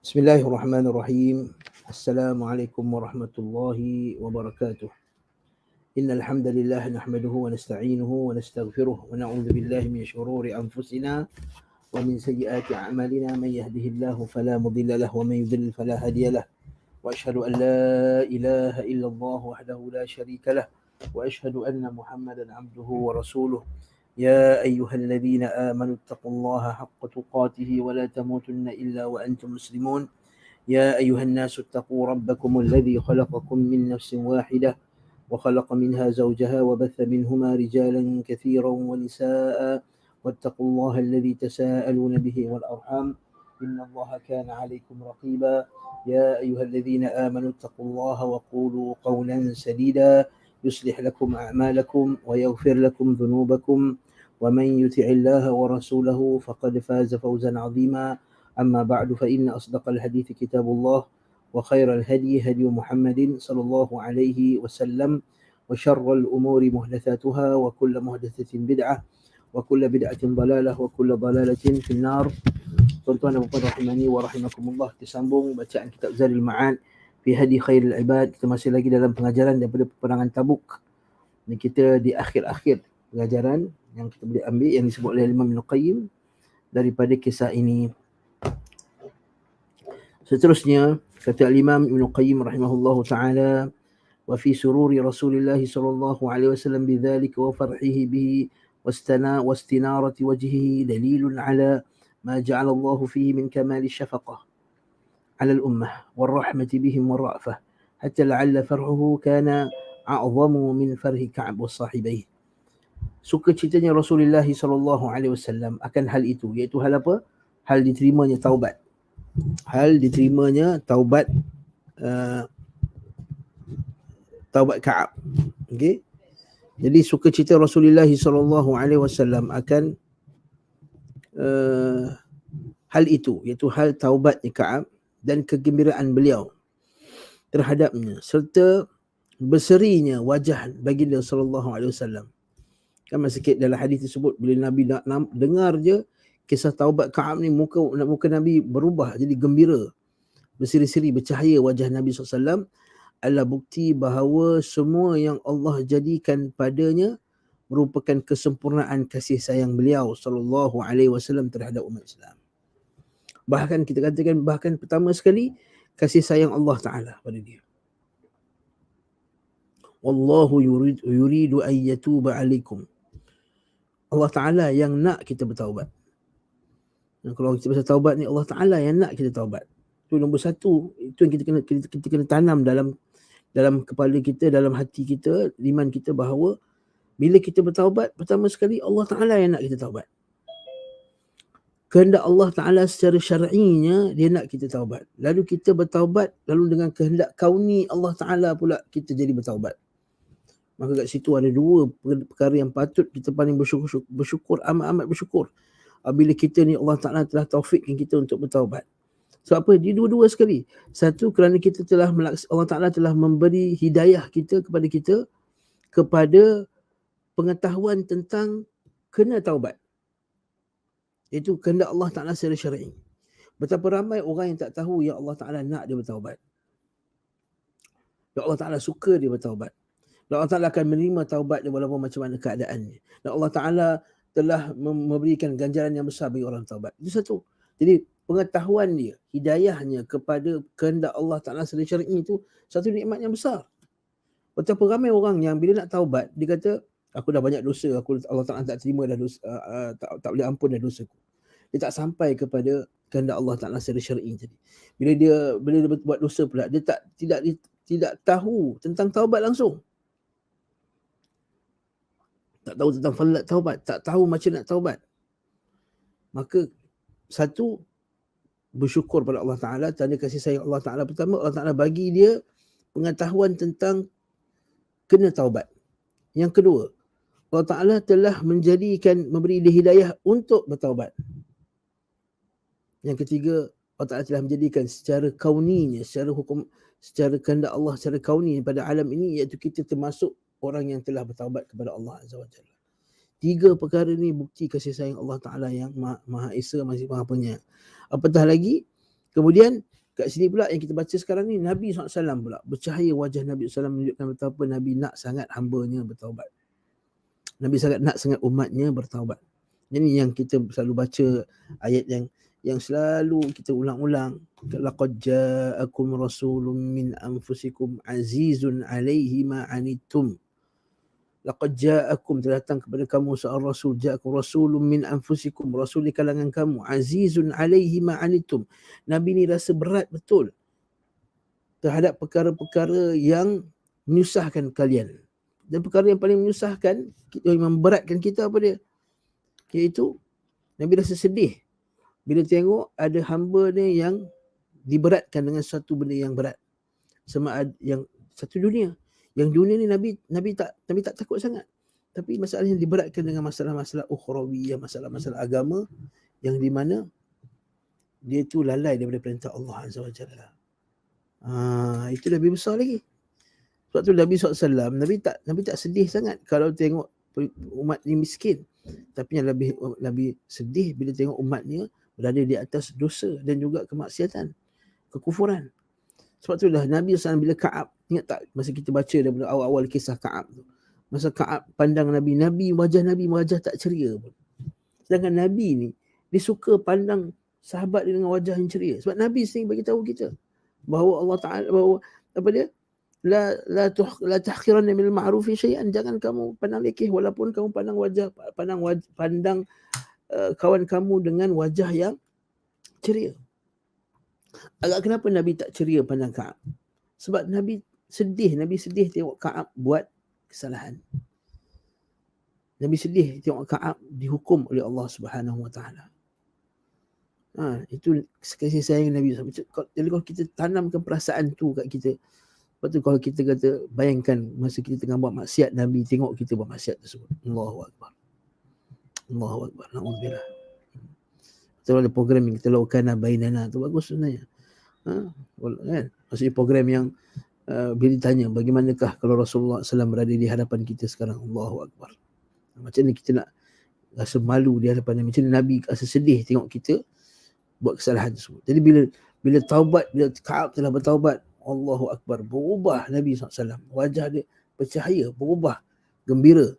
بسم الله الرحمن الرحيم. السلام عليكم ورحمة الله وبركاته. إن الحمد لله نحمده ونستعينه ونستغفره ونعوذ بالله من شرور أنفسنا ومن سيئات أعمالنا. من يهده الله فلا مضل له ومن يضلل فلا هادي له. وأشهد أن لا إله إلا الله وحده لا شريك له وأشهد أن محمدا عبده ورسوله. يا أيها الذين آمنوا اتقوا الله حق تقاته ولا تموتن إلا وأنتم مسلمون. يا أيها الناس اتقوا ربكم الذي خلقكم من نفس واحدة وخلق منها زوجها وبث منهما رجالا كثيرا ونساء واتقوا الله الذي تساءلون به والأرحام إن الله كان عليكم رقيبا. يا أيها الذين آمنوا اتقوا الله وقولوا قولا سديدا يصلح لكم أعمالكم ويغفر لكم ذنوبكم ومن يطع الله ورسوله فقد فاز فوزا عظيما. أما بعد فإن أصدق الحديث كتاب الله وخير الهدي هدي محمد صلى الله عليه وسلم وشر الأمور محدثاتها وكل محدثة بدعة وكل بدعة ضلالة وكل ضلالة في النار. Tuan-tuan dan puan rahimani wa rahimakumullah, kita sambung bacaan kitab Zadul Ma'ad fi Hadi Khairil Ibad. Kita masih lagi dalam pengajaran daripada peperangan Tabuk. Dan kita di akhir-akhir pengajaran yang kita boleh ambil yang disebut oleh Imam Ibn Qayyim daripada kisah ini. Seterusnya kata Imam Ibn Qayyim rahimahullahu taala, wa fi sururi Rasulillah sallallahu alaihi wasallam bidzalika wa farhihi bihi wastinarati wajhihi dalilun ala ma ja'ala Allah fihi min kamal الشفقة على الأمة والرحمة بهم والرأفة حتى لعل فرحه كان أعظم من فرح كعب والصاحبين. Sukacitanya Rasulullah sallallahu alaihi wasallam akan hal itu, iaitu hal apa? Hal diterimanya taubat. Hal diterimanya taubat taubat Ka'ab. Okey. Jadi sukacita Rasulullah sallallahu alaihi wasallam akan hal itu, iaitu hal taubatnya Ka'ab dan kegembiraan beliau terhadapnya serta berserinya wajah baginda sallallahu alaihi wasallam. Kan masa sikit dalam hadis tersebut bila Nabi dengar je kisah taubat Ka'ab ni, muka Nabi berubah jadi gembira, berseri-seri, bercahaya wajah Nabi SAW. Adalah bukti bahawa semua yang Allah jadikan padanya merupakan kesempurnaan kasih sayang beliau sallallahu alaihi wasallam terhadap umat Islam. Bahkan kita katakan, bahkan pertama sekali kasih sayang Allah Ta'ala pada dia. Wallahu yuridu an yatuba alaikum. Allah Ta'ala yang nak kita bertaubat. Dan kalau kita pasal taubat ni, Allah Ta'ala yang nak kita taubat. Itu nombor satu. Itu yang kita kena tanam dalam kepala kita, dalam hati kita, iman kita, bahawa bila kita bertaubat, pertama sekali Allah Ta'ala yang nak kita taubat. Kehendak Allah Ta'ala secara syar'inya, dia nak kita taubat. Lalu kita bertaubat, lalu dengan kehendak kauni Allah Ta'ala pula kita jadi bertaubat. Maka kat situ ada dua perkara yang patut kita paling bersyukur, amat-amat bersyukur. Apabila kita ni Allah Ta'ala telah taufikkan kita untuk bertaubat. Sebab apa? Dia dua-dua sekali. Satu, kerana kita telah Allah Ta'ala telah memberi hidayah kita kepada pengetahuan tentang kena taubat. Itu kehendak Allah Ta'ala secara syar'i. Betapa ramai orang yang tak tahu yang Allah Ta'ala nak dia bertaubat. Ya Allah Ta'ala suka dia bertaubat. Dan Allah Ta'ala akan menerima taubat dia walaupun macam mana keadaannya. Dan Allah Ta'ala telah memberikan ganjaran yang besar bagi orang taubat. Itu satu. Jadi pengetahuan dia, hidayahnya kepada kehendak Allah Ta'ala secara syar'i itu satu nikmat yang besar. Betapa ramai orang yang bila nak taubat, dia kata, aku dah banyak dosa, Allah Ta'ala tak terima dah dosa, tak boleh ampun dah dosaku. Dia tak sampai kepada kehendak Allah Ta'ala secara syar'i tadi. Bila dia buat dosa pula, dia tidak tahu tentang taubat langsung. Tak tahu tentang fadilat taubat, tak tahu macam nak taubat. Maka satu, bersyukur pada Allah Ta'ala, tanda kasih sayang Allah Ta'ala. Pertama, Allah Ta'ala bagi dia pengetahuan tentang kena taubat. Yang kedua, Allah Ta'ala telah memberi dia hidayah untuk bertaubat. Yang ketiga, Allah Ta'ala telah menjadikan secara kauninya, secara kehendak Allah, secara kauni pada alam ini, iaitu kita termasuk orang yang telah bertaubat kepada Allah Azza wa Jalla. Tiga perkara ni bukti kasih sayang Allah Ta'ala yang Maha Esa, masih Maha Penyayang. Apatah lagi, kemudian Kat sini pula yang kita baca sekarang ni, Nabi SAW pula, bercahaya wajah Nabi SAW menunjukkan betapa Nabi nak sangat hambanya bertaubat. Nabi sangat nak sangat umatnya bertaubat. Ini yang kita selalu baca ayat yang selalu kita ulang-ulang. Laqad ja'akum rasulun min anfusikum azizun 'alaihi ma 'anittum. Laqad ja'akum, telah datang kepada kamu seorang rasul, ja'akum rasulun min anfusikum, rasul di kalangan kamu, azizun 'alaihi ma 'anittum. Nabi ni rasa berat betul terhadap perkara-perkara yang menyusahkan kalian. Dan perkara yang paling menyusahkan, yang memberatkan kita apa dia? Iaitu Nabi rasa sedih bila tengok ada hamba ni yang diberatkan dengan satu benda yang berat. Sama yang satu dunia. Yang dunia ni Nabi tak takut sangat. Tapi masalahnya diberatkan dengan masalah-masalah ukhrawiyah, masalah-masalah agama yang di mana dia tu lalai daripada perintah Allah Azza wa Jalla. Itu lebih besar lagi. Sebab tu Nabi SAW, Nabi tak sedih sangat kalau tengok umat ni miskin. Tapi yang lebih sedih bila tengok umatnya berada di atas dosa dan juga kemaksiatan, kekufuran. Sebab tu dah Nabi SAW bila Ka'ab, ingat tak masa kita baca daripada awal-awal kisah Ka'ab tu, masa Ka'ab pandang Nabi wajah tak ceria pun. Sedangkan Nabi ni dia suka pandang sahabat dia dengan wajah yang ceria. Sebab Nabi sendiri bagi tahu kita bahawa Allah Ta'ala, bahawa apa dia, la tahqiranna minal ma'rufi syai'an, jangan kamu pandang lekeh walaupun kamu pandang kawan kamu dengan wajah yang ceria. Agak kenapa Nabi tak ceria pandang Ka'ab? Sebab Nabi sedih tengok Ka'ab buat kesalahan. Nabi sedih tengok Ka'ab dihukum oleh Allah Subhanahu wa taala. Itu kasih sayang Nabi SAW. Jadi kalau kita tanamkan perasaan tu kat kita, lepas tu kalau kita kata, bayangkan masa kita tengah buat maksiat, Nabi tengok kita buat maksiat tersebut. Allahu Akbar. Na'udzubillah. Kita ada program yang kita lakukan bainana tu, bagus sebenarnya. Kan? Maksudnya program yang bila ditanya bagaimanakah kalau Rasulullah SAW berada di hadapan kita sekarang, Allahu Akbar. Macam ni kita nak rasa malu di hadapan Nabi. Macam ni Nabi rasa sedih tengok kita buat kesalahan tersebut. Jadi bila taubat, bila Ka'ab telah bertaubat, Allahu Akbar, berubah Nabi SAW. Wajah dia bercahaya, berubah, gembira.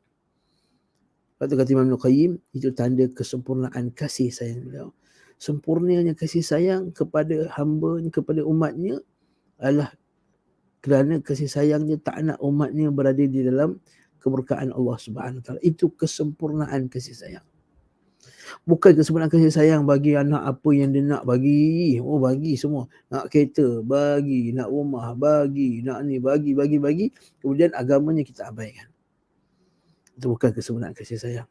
Lepas tu kata Imam Ibn Qayyim, itu tanda kesempurnaan kasih sayang beliau. Sempurnanya kasih sayang kepada hamba-Nya, kepada umatnya adalah kerana kasih sayangnya tak nak umatnya berada di dalam kemurkaan Allah Subhanahu Wa Taala. Itu kesempurnaan kasih sayang. Bukan kesempurnaan kasih sayang bagi anak apa yang dia nak bagi. Bagi semua. Nak kereta, bagi. Nak rumah, bagi. Nak ni, bagi. Kemudian agamanya kita abaikan. Itu bukan kesempurnaan kasih sayang.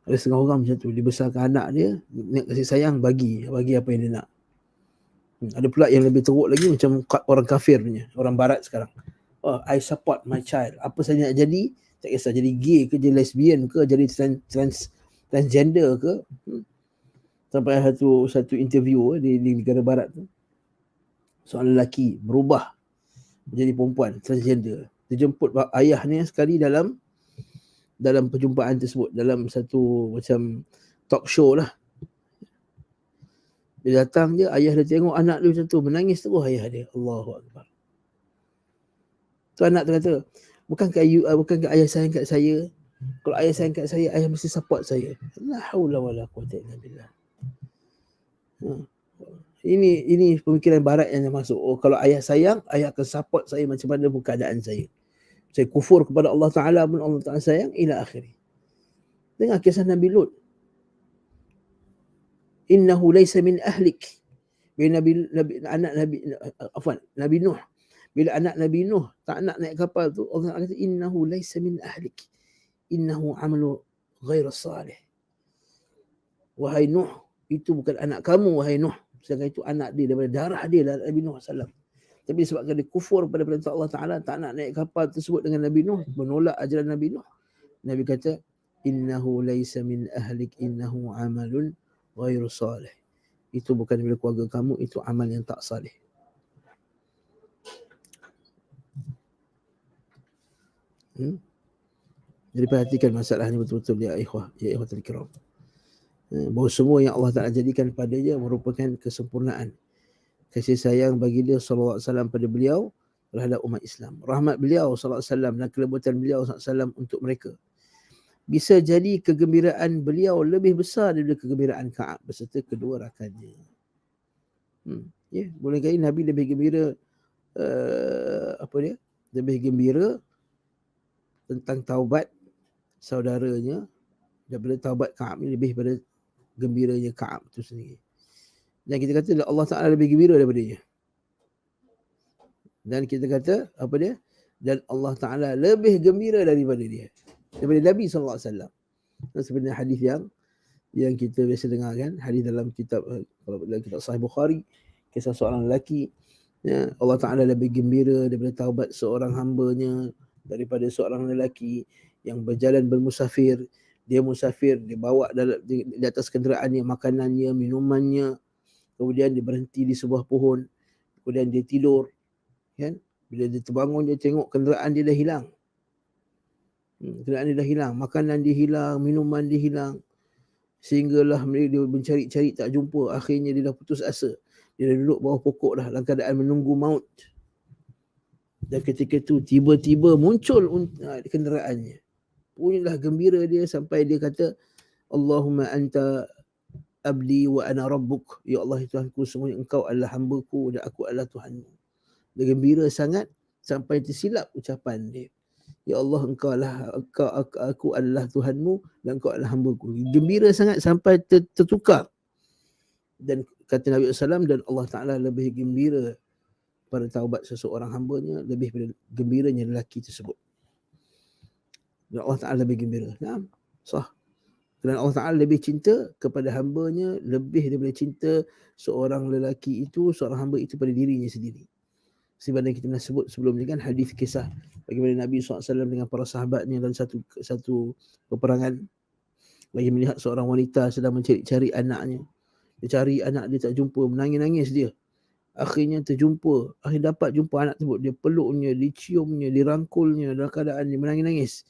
Ada setengah orang macam tu. Dia besarkan anak dia, nak kasih sayang, bagi apa yang dia nak. Ada pula yang lebih teruk lagi, macam orang kafir punya, orang barat sekarang. I support my child. Apa saya nak jadi, tak kisah jadi gay ke, jadi lesbian ke, jadi transgender ke. Sampai satu interview di negara barat tu, seorang lelaki berubah menjadi perempuan, transgender. Dia jemput ayahnya sekali dalam perjumpaan tersebut, dalam satu macam talk show lah. Dia datang je, ayah dia tengok anak dia macam tu, menangis terus ayah dia. Allahu Akbar. Tu anak tu kata, bukankah ayah sayang kat saya? Kalau ayah sayang kat saya, ayah mesti support saya. La haula wala quwwata illa billah. Ini pemikiran barat yang masuk. Kalau ayah sayang, ayah akan support saya macam mana pun keadaan saya. Saya kufur kepada Allah Ta'ala pun Allah Ta'ala sayang, ila akhiri. Dengar kisah Nabi Lut. Innahu laysa min ahlik. Bila Nabi Nuh. Bila anak Nabi Nuh tak nak naik kapal tu, Allah kata innahu laysa min ahlik. Innahu amalu ghairu salih. Wahai Nuh, itu bukan anak kamu, wahai Nuh. Sedangkan itu anak dia daripada darah dia, Nabi Nuh SAW. Tapi sebabkan dia kufur pada perintah Allah Ta'ala, tak nak naik kapal tersebut dengan Nabi Nuh, menolak ajaran Nabi Nuh. Nabi kata, innahu laysa min ahlik, innahu amalun ghairu salih. Itu bukan daripada keluarga kamu, itu amal yang tak salih. Jadi perhatikan masalah ni betul-betul ya ikhwatul kiram. Bahawa semua yang Allah Ta'ala jadikan padanya merupakan kesempurnaan kasih sayang baginda sallallahu alaihi wasallam pada beliau terhadap umat Islam. Rahmat beliau sallallahu alaihi wasallam dan kelembutan beliau sallallahu alaihi wasallam untuk mereka. Bisa jadi kegembiraan beliau lebih besar daripada kegembiraan Ka'ab beserta kedua rakannya. Boleh kali Nabi lebih gembira lebih gembira tentang taubat saudaranya daripada taubat Ka'ab ni, lebih pada gembiranya Ka'ab tu sendiri. Dan kita kata Allah Ta'ala lebih gembira daripada dia. Dan kita kata dan Allah Ta'ala lebih gembira daripada dia, daripada Nabi SAW. Sebenarnya hadis yang kita biasa dengar kan, hadis dalam kitab, kalau dalam kitab Sahih Bukhari, kisah seorang lelaki, Allah Ta'ala lebih gembira daripada taubat seorang hambanya daripada seorang lelaki yang berjalan bermusafir. Dia musafir, dia bawa di atas kenderaannya makanannya, minumannya, kemudian dia berhenti di sebuah pohon, kemudian dia tidur, kan? Bila dia terbangun, dia tengok kenderaan dia dah hilang. Kenderaan dia dah hilang, makanan dia hilang, minuman dia hilang. Sehinggalah dia mencari-cari tak jumpa. Akhirnya dia dah putus asa. Dia dah duduk bawah pokok dah dalam keadaan menunggu maut. Dan ketika itu tiba-tiba muncul kenderaannya. Punyalah gembira dia sampai dia kata, Allahumma anta abdi wa ana rabbuk. Ya Allah, Tuhanku, semuanya engkau adalah hamba-Ku dan aku adalah Tuhanmu. Dia gembira sangat sampai tersilap ucapan dia. Ya Allah, aku adalah Tuhanmu dan engkau adalah hamba-Ku. Gembira sangat sampai tertukar. Dan kata Nabi SAW, dan Allah Ta'ala lebih gembira pada taubat seseorang hambanya lebih pada gembiranya lelaki tersebut. Dan Allah Ta'ala lebih gembira. Sah. Kerana Allah Ta'ala lebih cinta kepada hambanya lebih daripada cinta seorang lelaki itu, seorang hamba itu pada dirinya sendiri. Sebagaimana kita pernah sebut sebelum ni kan, hadis kisah bagaimana Nabi SAW dengan para sahabatnya dalam satu peperangan, bagi melihat seorang wanita sedang mencari-cari anaknya. Dia cari anak dia tak jumpa, menangis-nangis dia. Akhirnya terjumpa, akhirnya dapat jumpa anak tersebut. Dia peluknya, diciumnya, dirangkulnya dalam keadaan dia menangis-nangis.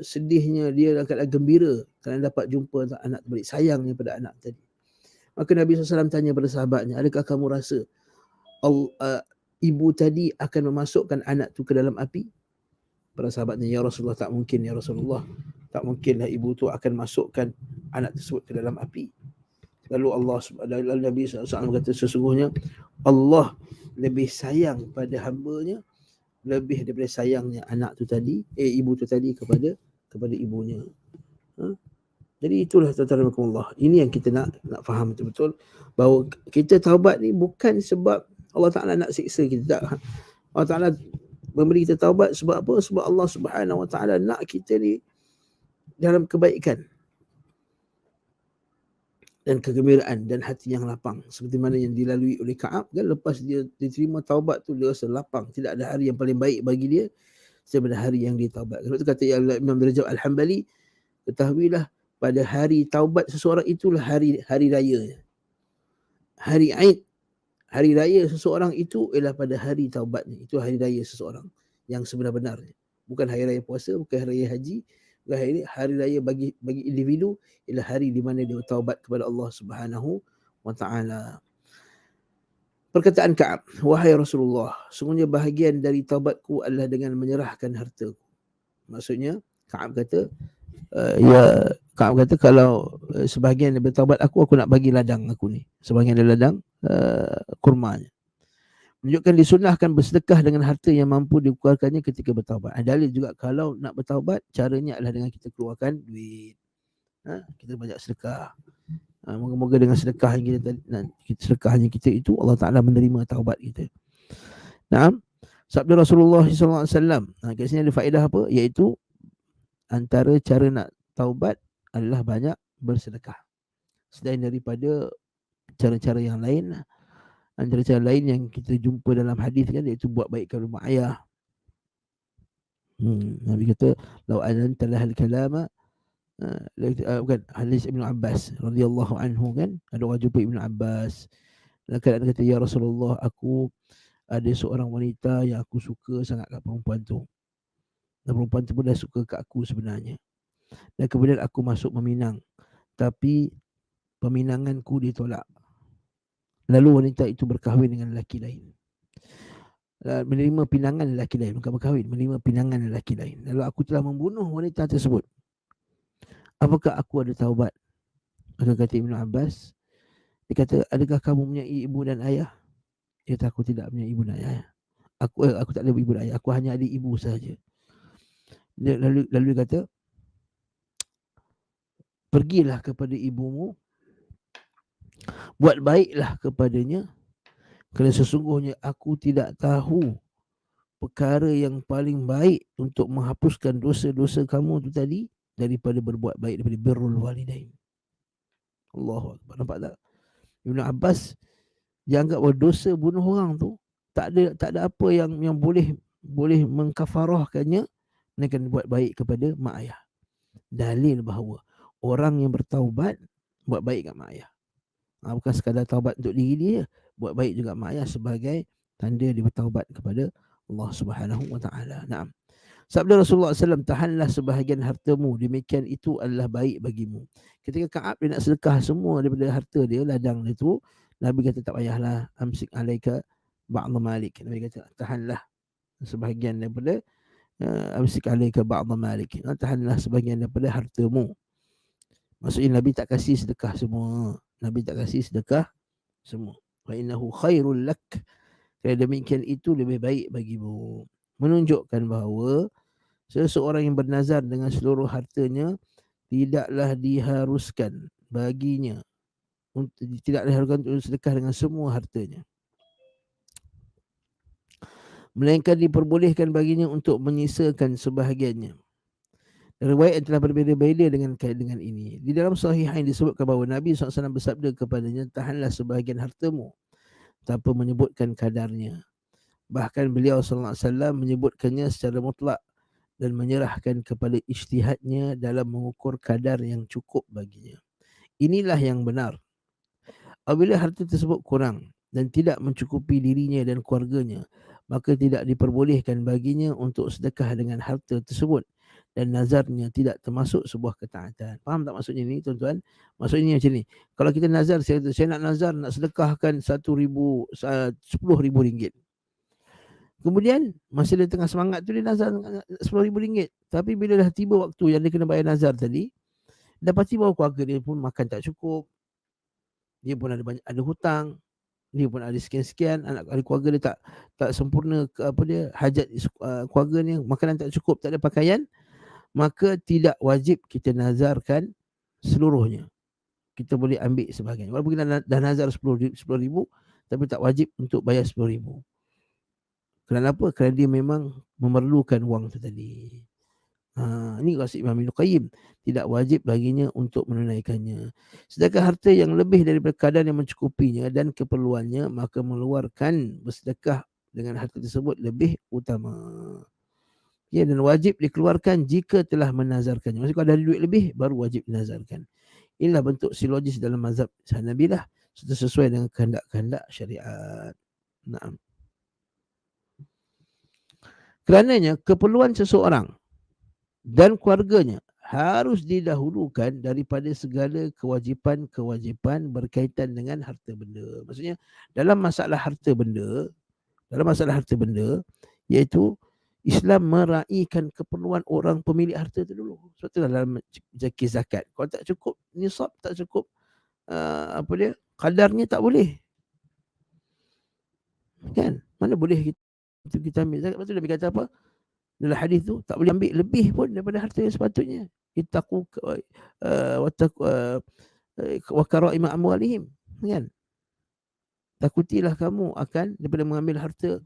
Sedihnya dia dalam keadaan gembira kerana dapat jumpa anak balik, sayangnya pada anak tadi. Maka Nabi SAW tanya pada sahabatnya, adakah kamu rasa ibu tadi akan memasukkan anak tu ke dalam api? Para sahabatnya, ya Rasulullah, tak mungkin ya Rasulullah. Tak mungkinlah ibu tu akan masukkan anak tersebut ke dalam api. Lalu Nabi SAW kata, sesungguhnya Allah lebih sayang pada hambanya lebih daripada sayangnya anak tu tadi, ibu tu tadi kepada ibunya. Jadi itulah tuan-tuan Allah. Ini yang kita nak faham betul-betul, bahawa kita taubat ni bukan sebab Allah Ta'ala nak siksa kita. Tak. Allah Ta'ala memberi kita taubat sebab apa? Sebab Allah Subhanahu Wa Ta'ala nak kita ni dalam kebaikan dan kegembiraan dan hati yang lapang, seperti mana yang dilalui oleh Ka'ab kan. Lepas dia diterima taubat tu, dia rasa lapang. Tidak ada hari yang paling baik bagi dia daripada hari yang dia taubat. Sebab tu kata Imam Rajab Al-Hambali, ketahuilah pada hari taubat seseorang itulah hari raya. Hari Aid, hari raya seseorang itu ialah pada hari taubatnya. Itu hari raya seseorang yang sebenar-benarnya. Bukan hari raya puasa, bukan hari raya haji. Hari raya bagi individu ialah hari di mana dia taubat kepada Allah Subhanahu Wa Ta'ala. Perkataan Ka'ab, wahai Rasulullah, sungguhnya bahagian dari taubatku adalah dengan menyerahkan hartaku. Maksudnya Ka'ab kata, kalau sebahagian daripada taubat aku nak bagi ladang aku ni, sebahagian dari ladang kurmanya. Menunjukkan disunahkan bersedekah dengan harta yang mampu dikeluarkannya ketika bertaubat. Dalil juga kalau nak bertaubat, caranya adalah dengan kita keluarkan duit. Kita banyak sedekah. Moga-moga dengan sedekahnya kita itu, Allah Ta'ala menerima taubat kita. Sabda Rasulullah SAW. Kat sini ada faedah apa? Iaitu antara cara nak taubat adalah banyak bersedekah. Selain daripada cara-cara yang lain, antara cara lain yang kita jumpa dalam hadis kan, iaitu buat baik kepada mak ayah. Nabi kata, "Lau ananta lahal kalama," bukan, hadis Ibnu Abbas radhiyallahu anhu kan, ada orang jumpa Ibnu Abbas. Dan kata, ya Rasulullah, aku ada seorang wanita yang aku suka sangat kat perempuan tu. Dan perempuan tu pun dah suka kat aku sebenarnya. Dan kemudian aku masuk meminang. tapi peminanganku ditolak. Lalu wanita itu berkahwin dengan lelaki lain. Menerima pinangan lelaki lain, bukan berkahwin, menerima pinangan lelaki lain. Lalu aku telah membunuh wanita tersebut. Apakah aku ada taubat? Maka kata Ibn Abbas, dia kata, adakah kamu punya ibu dan ayah? Dia kata, aku tidak punya ibu dan ayah. Aku tak ada ibu dan ayah, aku hanya ada ibu sahaja. Lalu dia kata, pergilah kepada ibumu, buat baiklah kepadanya, kerana sesungguhnya aku tidak tahu perkara yang paling baik untuk menghapuskan dosa-dosa kamu tu tadi daripada berbuat baik, daripada birrul walidain. Allahu Akbar. Nampak tak? Ibn Abbas dia anggap bahawa dosa bunuh orang tu tak ada apa yang boleh mengkafarahkannya melainkan buat baik kepada mak ayah. Dalil bahawa orang yang bertaubat buat baik kat mak ayah. Bukan sekadar taubat untuk diri dia, buat baik juga mak ayah sebagai tanda dia bertaubat kepada Allah Subhanahu wa taala. Naam. Sabda Rasulullah SAW, tahanlah sebahagian hartamu, demikian itu adalah baik bagimu. Ketika Ka'ab dia nak sedekah semua daripada harta dia, ladang dia tu, Nabi kata tak payahlah, amsik alaika ba'd malik. Nabi kata tahanlah sebahagian daripada amsik alaika ba'd malik. Tahanlah sebahagian daripada hartamu. Maksudnya Nabi tak kasih sedekah semua. Nabi tak kasih sedekah semua. Wa innahu khairul lak. Kerana demikian itu lebih baik bagimu. Menunjukkan bahawa seseorang yang bernazar dengan seluruh hartanya tidaklah diharuskan baginya, tidaklah diharuskan untuk sedekah dengan semua hartanya, melainkan diperbolehkan baginya untuk menyisakan sebahagiannya. Riwayat yang telah berbeza-beza dengan ini. Di dalam Sahihain disebutkan bahawa Nabi SAW bersabda kepadanya, tahanlah sebahagian hartamu, tanpa menyebutkan kadarnya. Bahkan beliau SAW menyebutkannya secara mutlak dan menyerahkan kepada ijtihadnya dalam mengukur kadar yang cukup baginya. Inilah yang benar. Apabila harta tersebut kurang dan tidak mencukupi dirinya dan keluarganya, maka tidak diperbolehkan baginya untuk sedekah dengan harta tersebut dan nazarnya tidak termasuk sebuah ketaatan. Faham tak maksudnya ni tuan-tuan? Maksudnya macam ni. Kalau kita nazar, saya nak nazar nak sedekahkan 10,000 ringgit. Kemudian masa dia tengah semangat tu dia nazar RM10,000. Tapi bila dah tiba waktu yang dia kena bayar nazar tadi, dapati bahawa keluarga dia pun makan tak cukup. Dia pun ada hutang. Dia pun ada sekian-sekian, anak ahli keluarga dia tak sempurna hajat keluarga ni, makanan tak cukup, tak ada pakaian, maka tidak wajib kita nazarkan seluruhnya. Kita boleh ambil sebahagian. Walaupun kita dah nazar 10,000, tapi tak wajib untuk bayar 10,000. Kerana apa? Kerana dia memang memerlukan wang tu tadi. Ini maksud Imam Ibn Qayyim. Tidak wajib baginya untuk menunaikannya. Sedangkan harta yang lebih daripada kadar yang mencukupinya dan keperluannya, maka mengeluarkan bersedekah dengan harta tersebut lebih utama. Ya, dan wajib dikeluarkan jika telah menazarkannya. Maksudnya kalau ada duit lebih, baru wajib dinazarkan. Inilah bentuk silogis dalam mazhab Hanabilah, sesuai dengan kehendak-kehendak syariat. Naam. Kerananya keperluan seseorang dan keluarganya harus didahulukan daripada segala kewajipan-kewajipan berkaitan dengan harta benda. Maksudnya dalam masalah harta benda, iaitu Islam meraihkan keperluan orang pemilik harta itu dulu. Sebab itu dalam zakat. Kalau tak cukup nisab, tak cukup kadarnya, tak boleh. Kan? Mana boleh kita ambil zakat. Lepas tu Nabi kata apa? Dalam hadis tu tak boleh ambil lebih pun daripada harta yang sepatutnya. Ittaqu wa karaima amwalihim, kan? Takutilah kamu akan daripada mengambil harta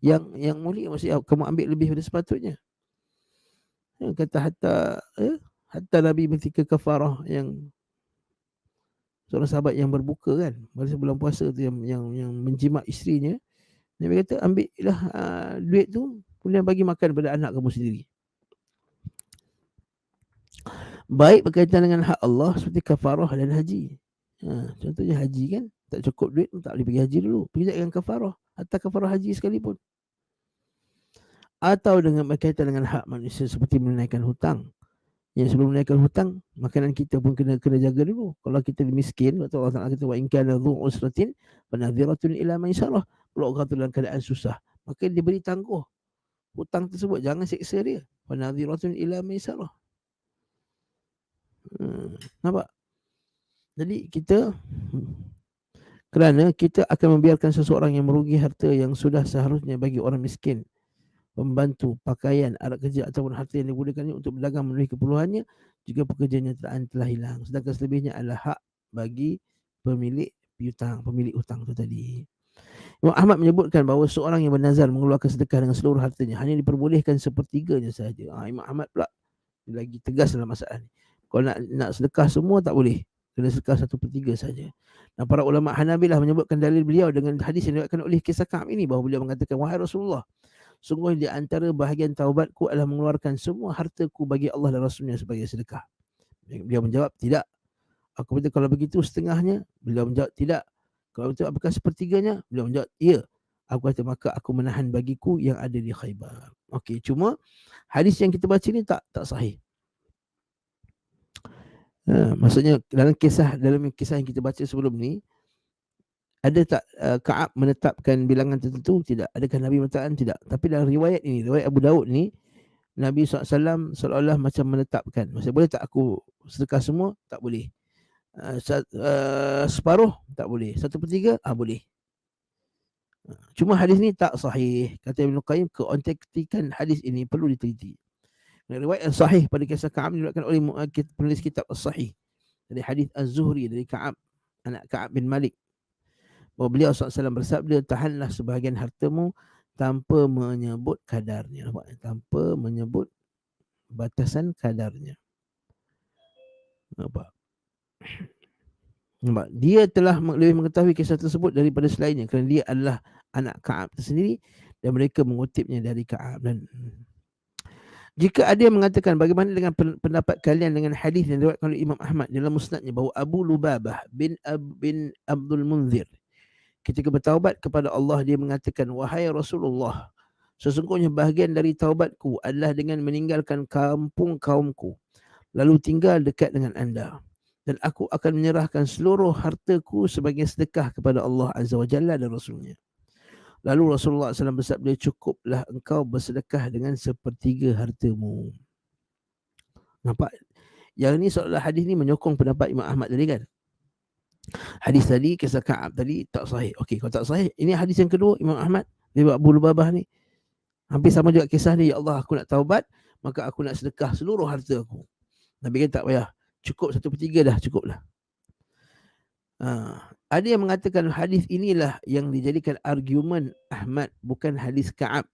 yang mulia, maksudnya kamu ambil lebih daripada sepatutnya. Kata hatta Nabi ketika kafarah yang seorang sahabat yang berbuka kan, pada bulan puasa tu yang menjimat isterinya, Nabi kata ambillah duit tu, kemudian bagi makan pada anak kamu sendiri. Baik berkaitan dengan hak Allah seperti kafarah dan haji. Contohnya haji kan, tak cukup duit, tak boleh pergi haji dulu. Pergi dengan kafarah, atau kafarah haji sekalipun. Atau dengan berkaitan dengan hak manusia seperti menunaikan hutang Yang sebelum menaikkan hutang, makanan kita pun kena jaga dulu. Kalau kita miskin, waktu Allah Ta'ala kata wa in kana dhu usratin fanadhiratun ila maisarah. Kalau orang tu dalam keadaan susah, maka dia beri tangguh hutang tersebut, jangan seksa dia. Fanadhiratun ila maisarah. Nampak? Jadi kita kerana kita akan membiarkan seseorang yang merugi harta yang sudah seharusnya bagi orang miskin, pembantu, pakaian, alat kerja ataupun harta yang digunakannya untuk berdagang memenuhi keperluannya jika pekerjaannya telah hilang. Sedangkan selebihnya adalah hak bagi pemilik piutang, pemilik hutang itu tadi. Imam Ahmad menyebutkan bahawa seorang yang bernazar mengeluarkan sedekah dengan seluruh hartanya hanya diperbolehkan sepertiganya sahaja. Imam Ahmad pula lagi tegas dalam masalah ni. Kalau nak sedekah semua tak boleh, kena sedekah 1/3 saja. Dan para ulama Hanabilah menyebutkan dalil beliau dengan hadis yang diriwayatkan oleh kisah Ka'ab ini, bahawa beliau mengatakan, wahai Rasulullah, sungguh di antara bahagian taubatku adalah mengeluarkan semua hartaku bagi Allah dan Rasulnya sebagai sedekah. Beliau menjawab, tidak. Aku kata, kalau begitu setengahnya? Beliau menjawab, tidak. Kalau begitu apakah sepertiganya? Beliau menjawab, ya. Aku kata, maka aku menahan bagiku yang ada di Khaybar. Okey, cuma hadis yang kita baca ni tak sahih. Maksudnya dalam kisah yang kita baca sebelum ni, ada tak Ka'ab menetapkan bilangan tertentu? Tidak. Adakah Nabi menetapkan? Tidak. Tapi dalam riwayat ini, riwayat Abu Daud ni, Nabi SAW seolah-olah macam menetapkan. Maksudnya, boleh tak aku sedekah semua? Tak boleh. Separuh? Tak boleh. 1/3? Boleh. Cuma hadis ni tak sahih. Kata Ibn Qayyim, keontentikan hadis ini perlu diteliti. Riwayat yang sahih pada kisah Ka'ab diriwayatkan oleh penulis kitab As-Sahih dari hadis Az-Zuhri dari Ka'ab, anak Ka'ab bin Malik, bahawa beliau SAW bersabda, tahanlah sebahagian hartamu tanpa menyebut kadarnya. Tanpa menyebut batasan kadarnya. Nampak? Dia telah lebih mengetahui kisah tersebut daripada selainnya kerana dia adalah anak Ka'ab tersendiri dan mereka mengutipnya dari Ka'ab. Dan jika ada yang mengatakan bagaimana dengan pendapat kalian dengan hadis yang diriwayatkan oleh Imam Ahmad dalam musnadnya, bahawa Abu Lubabah bin Abdul Munzir ketika bertaubat kepada Allah, dia mengatakan, wahai Rasulullah, sesungguhnya bahagian dari taubatku adalah dengan meninggalkan kampung kaumku lalu tinggal dekat dengan anda, dan aku akan menyerahkan seluruh hartaku sebagai sedekah kepada Allah Azza wa Jalla dan Rasulnya. Lalu Rasulullah SAW bersabda, cukuplah engkau bersedekah dengan 1/3 hartamu. Nampak? Yang ni seolah hadis ni menyokong pendapat Imam Ahmad tadi kan. Hadis tadi, kisah Ka'ab tadi tak sahih. Okey, kalau tak sahih, ini hadis yang kedua Imam Ahmad dari Abu Lubabah ni. Hampir sama juga kisah ni, ya Allah, aku nak taubat, maka aku nak sedekah seluruh harta aku. Nabi kata tak payah, cukup 1/3 dah, cukuplah. Ada yang mengatakan hadis inilah yang dijadikan argumen Ahmad, bukan hadis Ka'ab.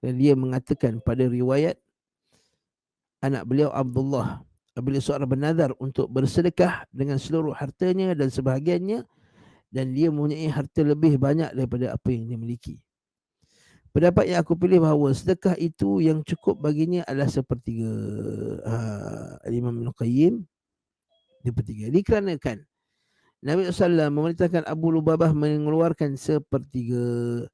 Dan dia mengatakan pada riwayat anak beliau Abdullah, apabila seorang bernazar untuk bersedekah dengan seluruh hartanya dan sebahagiannya, dan dia mempunyai harta lebih banyak daripada apa yang dia miliki, pendapat yang aku pilih bahawa sedekah itu yang cukup baginya adalah 1/3. Imam Ibn Qayyim 1/3 dikarenakan Nabi SAW memerintahkan Abu Lubabah mengeluarkan 1/3.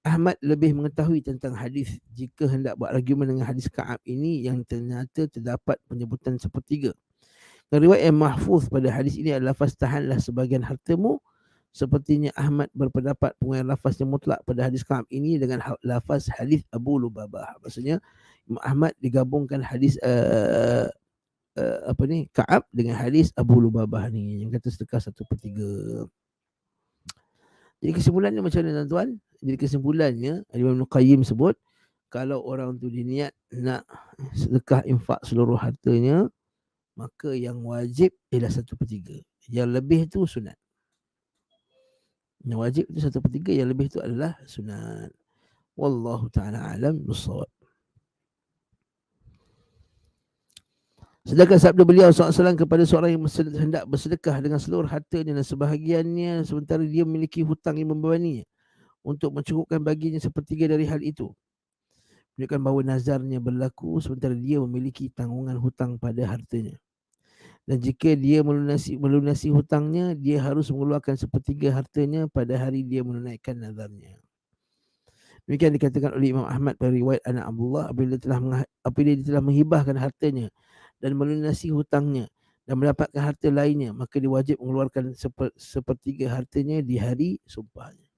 Ahmad lebih mengetahui tentang hadis jika hendak buat argumen dengan hadis Ka'ab ini yang ternyata terdapat penyebutan 1/3. Dan riwayat yang mahfuz pada hadis ini adalah lafaz tahanlah sebagian hartamu. Sepertinya Ahmad berpendapat penggunaan lafaz yang mutlak pada hadis Ka'ab ini dengan lafaz hadis Abu Lubabah. Maksudnya Ahmad digabungkan hadis Ka'ab dengan hadis Abu Lubabah ni yang kata sedekah 1/3. Jadi kesimpulannya macam mana tuan-tuan? Jadi kesimpulannya Imam Ibn Qayyim sebut, kalau orang tu diniat nak sedekah infak seluruh hartanya, maka yang wajib ialah 1/3. Yang lebih tu sunat. Yang wajib tu 1/3, yang lebih tu adalah sunat. Wallahu ta'ala alam bissawab. Sedangkan sabda beliau SAW kepada seorang yang hendak bersedekah dengan seluruh hartanya dan sebahagiannya sementara dia memiliki hutang yang membebaninya, untuk mencukupkan baginya 1/3 dari hal itu, menunjukkan bahawa nazarnya berlaku sementara dia memiliki tanggungan hutang pada hartanya. Dan jika dia melunasi hutangnya, dia harus mengeluarkan 1/3 hartanya pada hari dia menunaikan nazarnya. Demikian dikatakan oleh Imam Ahmad pada riwayat anak Abdullah, apabila dia telah menghibahkan hartanya dan melunasi hutangnya dan mendapatkan harta lainnya, maka dia wajib mengeluarkan sepertiga hartanya di hari sumpahnya.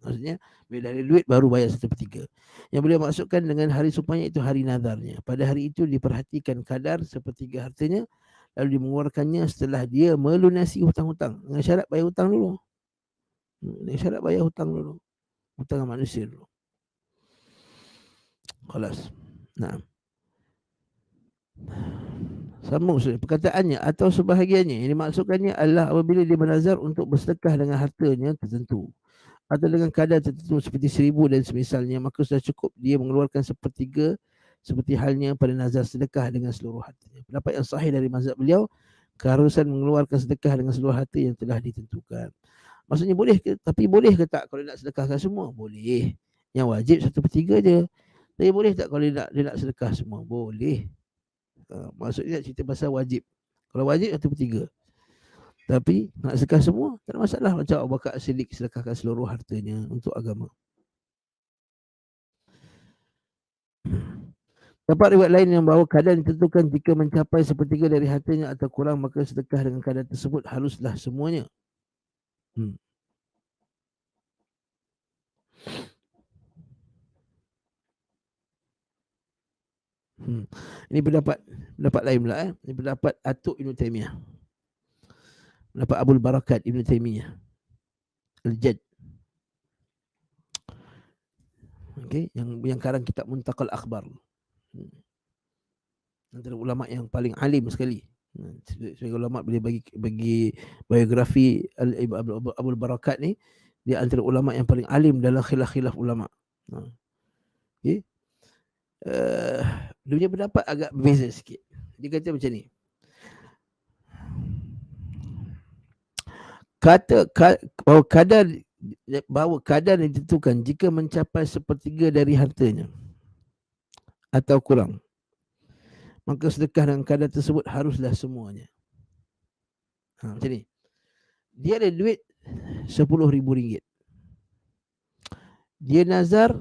Maksudnya bila ada duit baru bayar 1/3. Yang beliau maksudkan dengan hari sumpahnya itu hari nazarnya. Pada hari itu diperhatikan kadar sepertiga hartanya, lalu dia mengeluarkannya setelah dia melunasi hutang-hutang. Dengan syarat bayar hutang dulu. Dengan syarat bayar hutang dulu. Hutang manusia dulu. Khalas. Nah. Sambung perkataannya atau sebahagiannya. Yang dimaksudkannya adalah apabila dia bernazar untuk bersedekah dengan hartanya tertentu atau dengan kadar tertentu seperti 1,000 dan semisalnya, maka sudah cukup dia mengeluarkan sepertiga seperti halnya pada nazar sedekah dengan seluruh hartanya. Pendapat yang sahih dari mazhab beliau, keharusan mengeluarkan sedekah dengan seluruh harta yang telah ditentukan. Maksudnya boleh ke, tapi boleh ke tak kalau nak sedekahkan semua? Boleh. Yang wajib 1/3 je. Tapi boleh tak kalau dia nak sedekah semua? Boleh. Maksudnya nak cerita pasal wajib. Kalau wajib 1/3. Tapi nak sedekah semua, tak ada masalah. Macam Abu Bakar As-Siddiq sedekahkan seluruh hartanya untuk agama. Dapat riwayat lain yang bahawa kadar ditentukan jika mencapai sepertiga dari hartanya atau kurang, maka sedekah dengan kadar tersebut haruslah semuanya. Ini pendapat lain pula. Ini pendapat Atuk Ibn Taymiyah. Pendapat Abul Barakat Ibn Taymiyah Al-Jad. Okay, yang karang kitab Muntaqal Akhbar. Antara ulama yang paling alim sekali. Sebagai ulama boleh bagi biografi Abul Barakat ni, dia antara ulama yang paling alim dalam khilaf ulama. Okay. Dia punya pendapat agak berbeza sikit. Dia kata macam ni. Bahawa kadar ditentukan jika mencapai sepertiga dari hartanya atau kurang, maka sedekah dengan kadar tersebut haruslah semuanya. Macam ni. Dia ada duit RM10,000. Dia nazar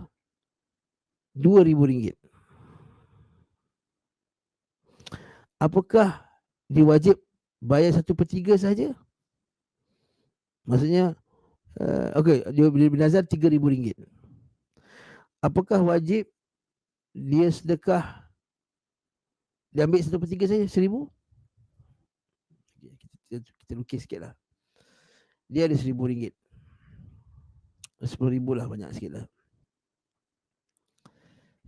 RM2,000. Apakah dia wajib bayar 1/3 saja? Maksudnya okey, dia bernazar RM3,000. Apakah wajib dia sedekah, dia ambil 1/3 saja, RM1,000? Kita lukis sikit lah. Dia ada RM1,000. RM10,000 lah, banyak sikit lah.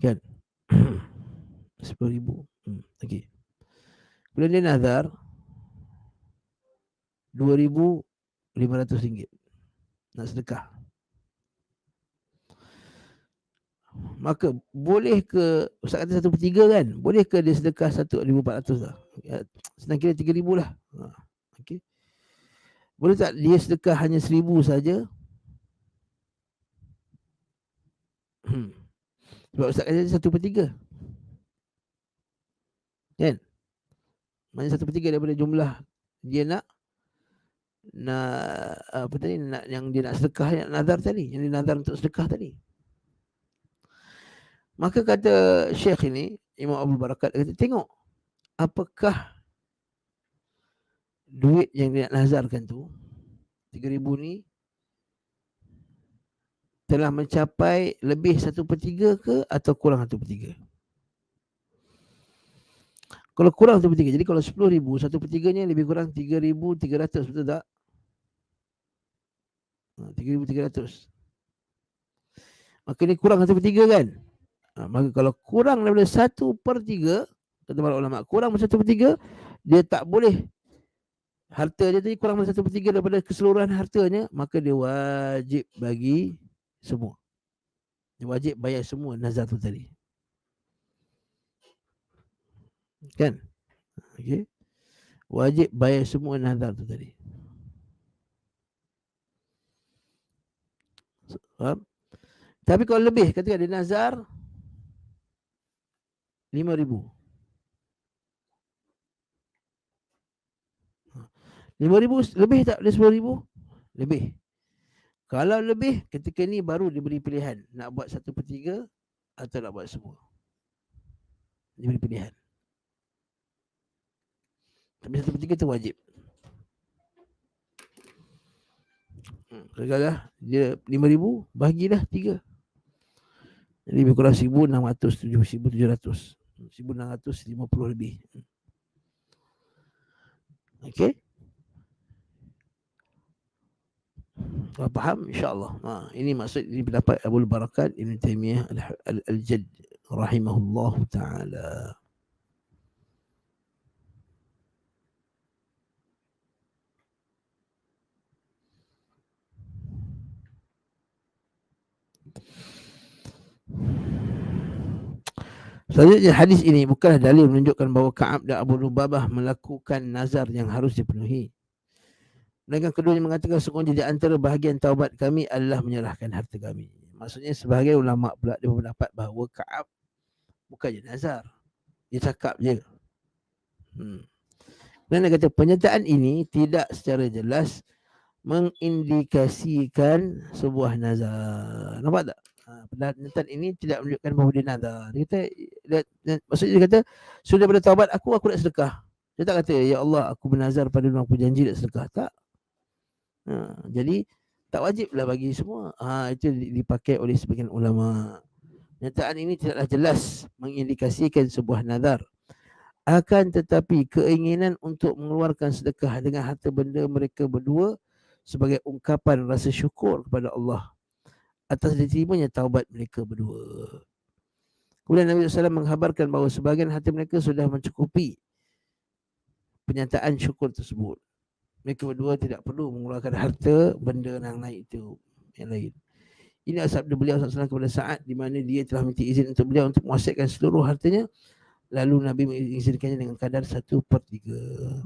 Kan? RM10,000. Okey. Bila dia nazar RM2,500 nak sedekah, maka boleh ke Ustaz kata 1/3 kan? Boleh ke dia sedekah 1,400 lah? Senang kira 3,000 lah. Okey. Boleh tak dia sedekah hanya 1,000 saja? Sebab Ustaz kata 1/3. Kan? Maksudnya 1/3 daripada jumlah dia nak apa tadi, nak yang dia nak sedekah, yang nazar tadi, yang dia nazar untuk sedekah tadi. Maka kata Syekh ini, Imam Abdul Barakat, kata tengok apakah duit yang dia nak nazarkan tu 3,000 ni telah mencapai lebih 1/3 ke atau kurang 1/3. Kalau kurang 1/3, jadi kalau 10,000, 1/3-nya lebih kurang 3,300, betul tak? 3,300. Maka ini kurang 1/3 kan? Maka kalau kurang daripada 1/3, kata para ulama, kurang daripada 1/3, dia tak boleh, harta dia tadi kurang daripada 1/3 daripada keseluruhan hartanya, maka dia wajib bagi semua. Dia wajib bayar semua nazar tu tadi. Kan? Okay. Wajib bayar semua nazar tu tadi. Faham? Tapi kalau lebih, ketika dia nazar 5,000. 5,000 lebih tak dari 10,000? Lebih. Kalau lebih, ketika ni baru diberi pilihan nak buat 1/3 atau nak buat semua. Diberi pilihan. Tapi 1/3 tu wajib. Katakanlah dia 5,000, bahagilah 3. Jadi lebih kurang 1,600, 1,650 lebih. Okey. Kalau faham, insyaAllah. Ini maksud, ini pendapat Abul Barakat Ibn Taymiyah Al-Jadd rahimahullah ta'ala. Selanjutnya, hadis ini bukanlah dalil menunjukkan bahawa Ka'ab dan Abu Lubabah melakukan nazar yang harus dipenuhi. Mereka keduanya mengatakan sesungguhnya di antara bahagian taubat kami adalah menyerahkan harta kami. Maksudnya sebahagian ulama pula dia berpendapat bahawa Ka'ab bukannya nazar, dia cakap je. Dan dia kata pernyataan ini tidak secara jelas mengindikasikan sebuah nazar. Nampak tak? Pernyataan ini tidak menunjukkan bahawa dia nazar. Dia kata, maksudnya dia kata sudah bertaubat aku nak sedekah. Dia tak kata ya Allah aku bernazar pada aku janji nak sedekah. Tak. Jadi tak wajiblah bagi semua. Itu dipakai oleh sebagian ulama. Pernyataan ini tidaklah jelas mengindikasikan sebuah nazar. Akan tetapi keinginan untuk mengeluarkan sedekah dengan harta benda mereka berdua sebagai ungkapan rasa syukur kepada Allah atas diterimanya taubat mereka berdua. Kemudian Nabi SAW menghabarkan bahawa sebahagian harta mereka sudah mencukupi pernyataan syukur tersebut. Mereka berdua tidak perlu mengeluarkan harta benda yang lain itu, yang lain. Ini sabda beliau SAW kepada Sa'ad, di mana dia telah minta izin untuk beliau untuk menguasaikan seluruh hartanya. Lalu Nabi mengizinkannya dengan kadar 1/3.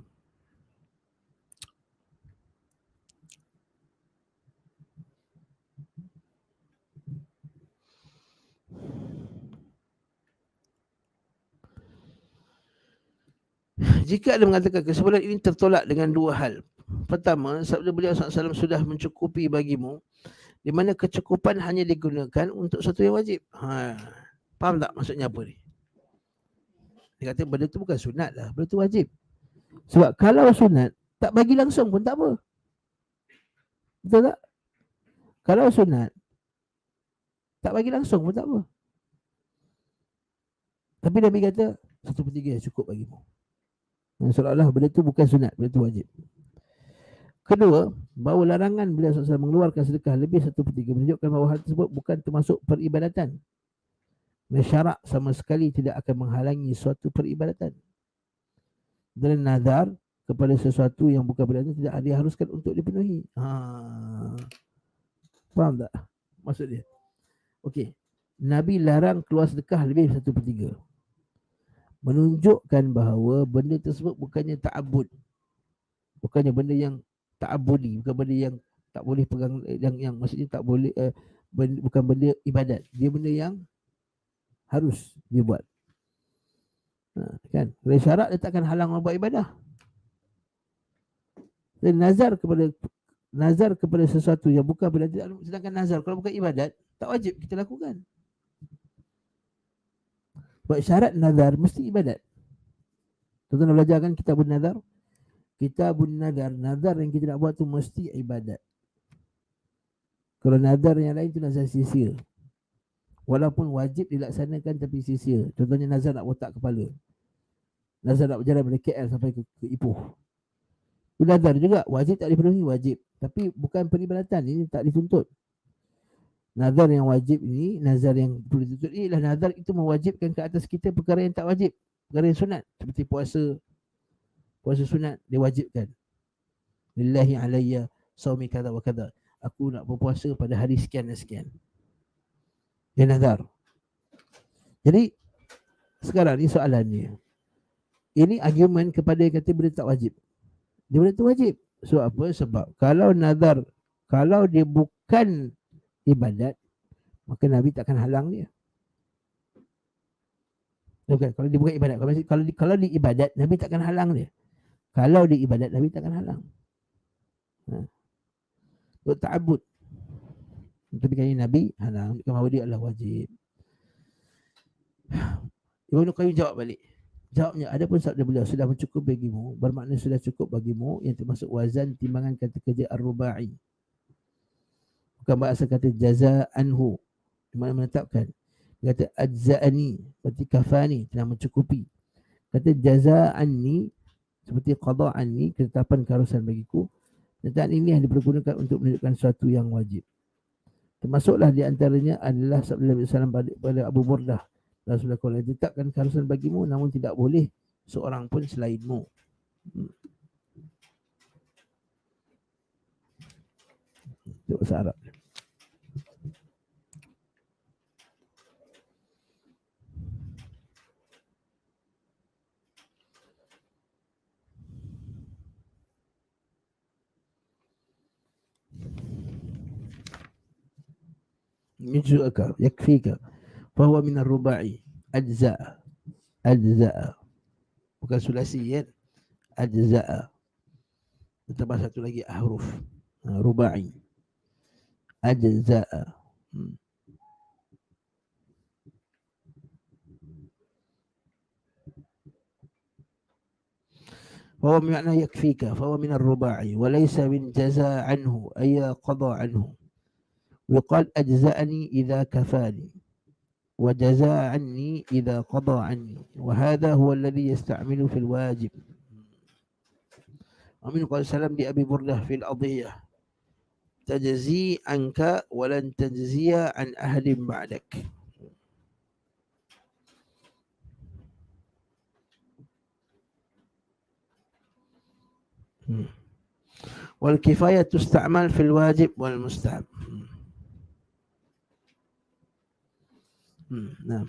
Jika ada mengatakan kesimpulan ini tertolak dengan dua hal. Pertama, sabda beliau SAW sudah mencukupi bagimu, di mana kecukupan hanya digunakan untuk satu yang wajib. Faham tak maksudnya apa ni? Dia kata benda tu bukan sunat lah, benda tu wajib. Sebab kalau sunat, tak bagi langsung pun tak apa. Betul tak? Kalau sunat, tak bagi langsung pun tak apa. Tapi Nabi kata 1/3 cukup bagimu. Seolah-olah benda tu bukan sunat, benda tu wajib. Kedua, bahawa larangan beliau SAW mengeluarkan sedekah lebih 1/3 menunjukkan bahawa hal tersebut bukan termasuk peribadatan. Syarak sama sekali tidak akan menghalangi suatu peribadatan. Dan nazar kepada sesuatu yang bukan peribadatan tidak diharuskan untuk dipenuhi. Faham tak maksud dia? Okey. Nabi larang keluar sedekah lebih 1/3. Menunjukkan bahawa benda tersebut bukannya ta'abud. Bukannya benda yang ta'abudi, bukan benda yang tak boleh pegang, yang maksudnya tak boleh, bukan benda ibadat. Dia benda yang harus dia buat. Kan? Kalau syarat dia takkan halang orang buat ibadah. Dan nazar kepada sesuatu yang bukan ibadat, sedangkan nazar kalau bukan ibadat tak wajib kita lakukan. Sebab syarat nazar mesti ibadat. Tuan-tuan belajar kan kitabun nazar? Kitabun nazar, nazar yang kita nak buat tu mesti ibadat. Kalau nazar yang lain tu nazar sia-sia. Walaupun wajib dilaksanakan tapi sia-sia. Contohnya nazar nak botak kepala, nazar nak berjalan dari KL sampai ke Ipoh. Nazar juga wajib tak dipenuhi, wajib. Tapi bukan peribadatan, ini tak dituntut. Nazar yang wajib ini, nazar yang perlu dituntut ini ialah nazar itu mewajibkan ke atas kita perkara yang tak wajib, perkara yang sunat. Seperti puasa sunat diwajibkan. Lillahi alayya saumi kada wa kada. Aku nak berpuasa pada hari sekian dan sekian. Dia nazar. Jadi sekarang ni soalannya, ini argumen kepada yang kata benda tak wajib. Dia benda tu wajib. Sebab apa? Sebab kalau nazar, kalau dia bukan ibadat, maka Nabi takkan halang dia. Bukan, kalau dia bukan ibadat, kalau dia ibadat, Nabi takkan halang dia. Kalau dia ibadat, Nabi takkan halang. Buat ta'abud. Tapi kali Nabi halang, bahawa dia adalah wajib. Ibnu Qayyim jawab balik. Jawabnya, ada pun sabda beliau, sudah mencukupi bagimu, bermakna sudah cukup bagimu, yang termasuk wazan timbangan kata kerja ar-rubai. Bukan bahasa kata jaza anhu, di mana menetapkan. Dia kata ajza'ani, seperti kafani, telah mencukupi. Kata jaza anni, seperti qada anni, ketetapan keharusan bagiku. Dan ini yang dipergunakan untuk menunjukkan sesuatu yang wajib. Termasuklah di antaranya adalah sabda Nabi SAW pada Abu Burdah. Rasulullah SAW ditetapkan keharusan bagimu, namun tidak boleh seorang pun selainmu. Itu bahasa Arab. Yujzu'aka, yakfika, fahuwa minar rubai, ajza'a, ajza'a. Bukan sulasi kan? Ajza'a. Tambah satu lagi huruf. Rubai. Ajza'a. فهو بمعنى يكفيك، فهو من الرباعي وليس من جزاء عنه أي قضى عنه. ويقال أجزأني إذا كفاني، وجزاء عني إذا قضى عني، وهذا هو الذي يستعمل في الواجب. ومن قال سلام لأبي بردة في الأضية تجزي عنك ولن تجزي عن أحد بعدك. والكفاية تستعمل في الواجب والمستحب. نعم.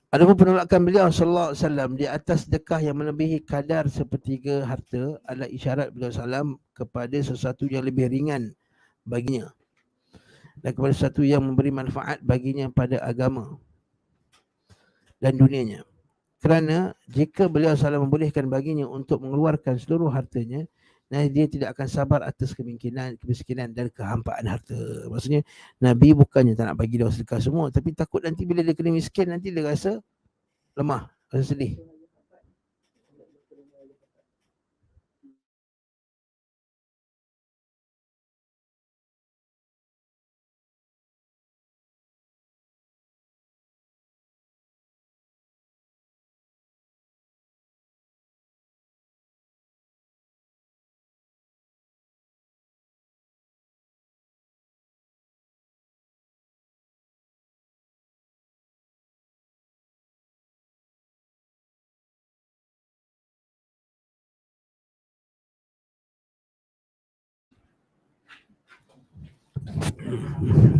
Adapun penolakan beliau sallallahu alaihi wasallam di atas sedekah yang melebihi kadar sepertiga harta adalah isyarat beliau sallam kepada sesuatu yang lebih ringan baginya dan kepada sesuatu yang memberi manfaat baginya pada agama dan dunianya. Kerana jika beliau sallam membolehkan baginya untuk mengeluarkan seluruh hartanya, nah dia tidak akan sabar atas kemiskinan dan kehampaan harta. Maksudnya Nabi bukannya tak nak bagi dia sedekah semua, tapi takut nanti bila dia kena miskin, nanti dia rasa lemah, rasa sedih.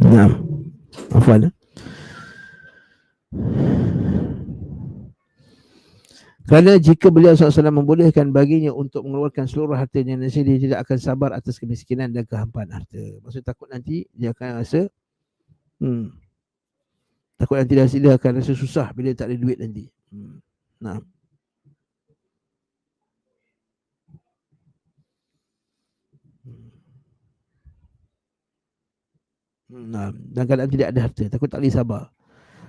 Nah, afwan. Kerana jika beliau SAW membolehkan baginya untuk mengeluarkan seluruh hartanya, nanti dia tidak akan sabar atas kemiskinan dan kehampaan harta. Maksud takut nanti dia akan rasa takut nanti dia akan rasa susah bila tak ada duit nanti. Nah. Nah, dan kadang tidak ada harta, takut tak boleh sabar.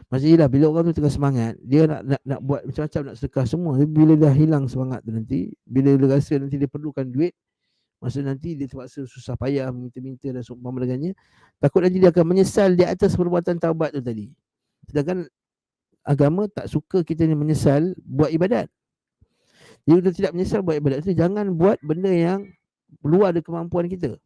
Maksudnya bila orang tu tengah semangat, dia nak buat macam-macam, nak sedekah semua. Bila dah hilang semangat tu nanti, bila dia rasa nanti dia perlukan duit, masa nanti dia terpaksa susah payah minta-minta dan seumpama dengannya, takut nanti dia akan menyesal di atas perbuatan taubat tu tadi. Sedangkan agama tak suka kita ni menyesal buat ibadat. Jadi kita tidak menyesal buat ibadat tu, jangan buat benda yang luar dari kemampuan kita.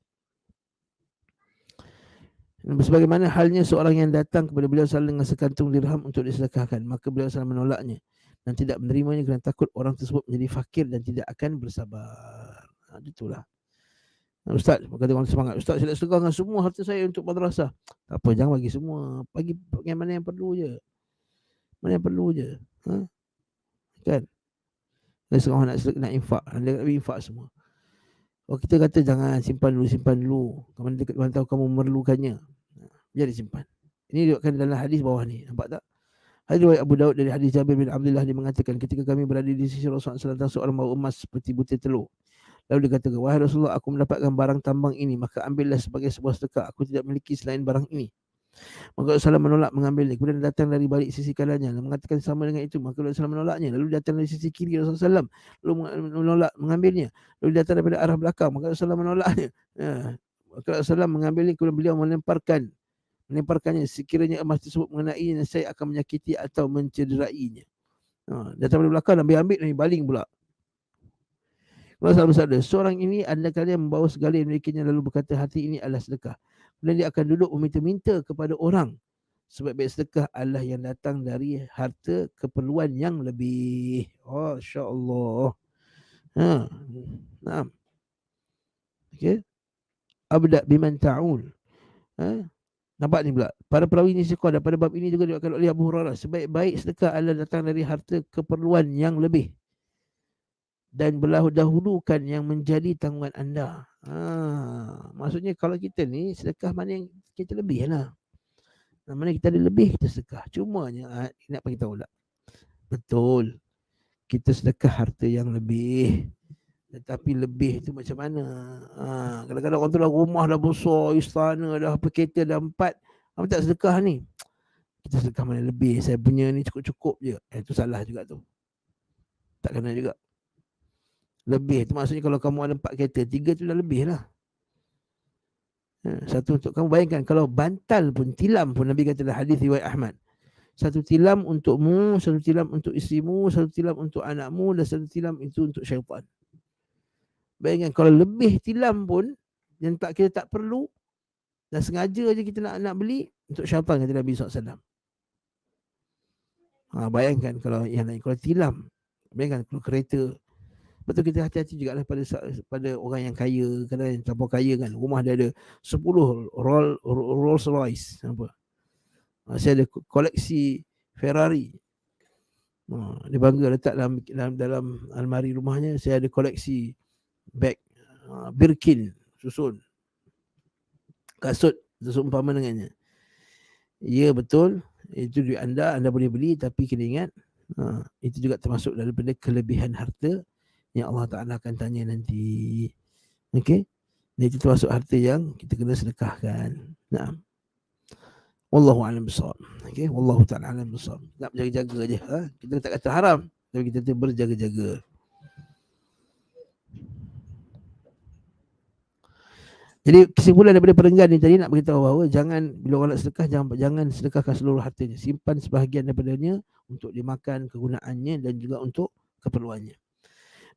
Sebagaimana halnya seorang yang datang kepada beliau SAW dengan sekantung dirham untuk disedekahkan, maka beliau SAW menolaknya dan tidak menerimanya kerana takut orang tersebut menjadi fakir dan tidak akan bersabar. Itulah. Ustaz, kata orang semangat, Ustaz saya nak sedekahkan semua harta saya untuk madrasah. Tak apa, jangan bagi semua. Bagi yang mana yang perlu je. Mana yang perlu je. Kan? Dia seorang nak infak, dia nak infak semua. Oh, kita kata jangan simpan dulu. Kamu dekat mana tahu kamu memerlukannya. Biar disimpan. Ini diriwayatkan dalam hadis bawah ni. Nampak tak? Hadis riwayat Abu Daud dari hadis Jabir bin Abdullah, dia mengatakan ketika kami berada di sisi Rasulullah SAW, seorang bawa emas seperti butir telur. Lalu dia kata, wahai Rasulullah, aku mendapatkan barang tambang ini, maka ambillah sebagai sebuah sedekah. Aku tidak memiliki selain barang ini. Maka Rasulullah menolak mengambilnya. Kemudian datang dari balik sisi kanannya dan mengatakan sama dengan itu. Maka Rasulullah menolaknya. Lalu datang dari sisi kiri Rasulullah SAW, lalu menolak mengambilnya. Lalu datang daripada arah belakang. Maka Rasulullah menolaknya. Maka Rasulullah mengambilnya. Kemudian beliau melemparkannya. Sekiranya emas tersebut mengenainya, saya akan menyakiti atau mencederainya. Datang dari belakang, Nabi ambil, Nabi baling pula. Rasulullah bersabda, seorang ini anda kalian membawa segala yang memilikinya lalu berkata hati ini adalah sedekah. Kemudian dia akan duduk meminta-minta kepada orang. Sebab baik sedekah adalah yang datang dari harta keperluan yang lebih. Oh, insya-Allah. Nah. Okey. Abda biman ta'ul. Nampak ni pula. Para perawi ni sekolah pada bab ini juga diriwayatkan oleh Abu Hurairah. Sebaik-baik sedekah adalah datang dari harta keperluan yang lebih. Dan dahulukan yang menjadi tanggungan anda. Maksudnya kalau kita ni sedekah mana yang kita lebih lah. Mana kita ada lebih, kita sedekah. Cumanya nak bagi tahu tak? Betul. Kita sedekah harta yang lebih. Tetapi lebih tu macam mana? Kadang-kadang orang tu dah rumah dah besar, istana dah apa, kereta dah 4. Apa tak sedekah ni? Kita sedekah mana lebih? Saya punya ni cukup-cukup je. Itu salah juga tu. Tak kena juga. Lebih tu maksudnya kalau kamu ada 4 kereta, 3 tu dah lebih lah. Satu untuk kamu, bayangkan kalau bantal pun, tilam pun, Nabi kata dalam hadis riwayat Ahmad, satu tilam untukmu, satu tilam untuk isterimu, satu tilam untuk anakmu, dan satu tilam itu untuk syaitan. Bayangkan kalau lebih tilam pun yang kita tak perlu, dan sengaja je kita nak beli untuk syaitan, kata Nabi SAW. Bayangkan kalau yang lain, kalau tilam, bayangkan kalau kereta. Betul, kita hati-hati juga lah pada orang yang kaya, kadang yang terlalu kaya kan, rumah dia ada 10 Rolls Royce apa. Saya ada koleksi Ferrari. Dia bangga letak dalam almari rumahnya. Saya ada koleksi beg Birkin susun, kasut seumpama dengannya. Ya betul, itu duit anda boleh beli, tapi kena ingat itu juga termasuk daripada kelebihan harta yang Allah Ta'ala akan tanya nanti. Okey. Dan itu termasuk harta yang kita kena sedekahkan. Naam. Wallahu a'lam bissawab. Okey, wallahu ta'ala a'lam bissawab. Nak berjaga-jaga je. Kita tak kata haram, tapi kita berjaga-jaga. Jadi kesimpulan daripada perenggan ni tadi nak beritahu bahawa jangan, bila orang nak sedekah, jangan sedekahkan seluruh hartanya. Simpan sebahagian daripadanya untuk dimakan, kegunaannya, dan juga untuk keperluannya.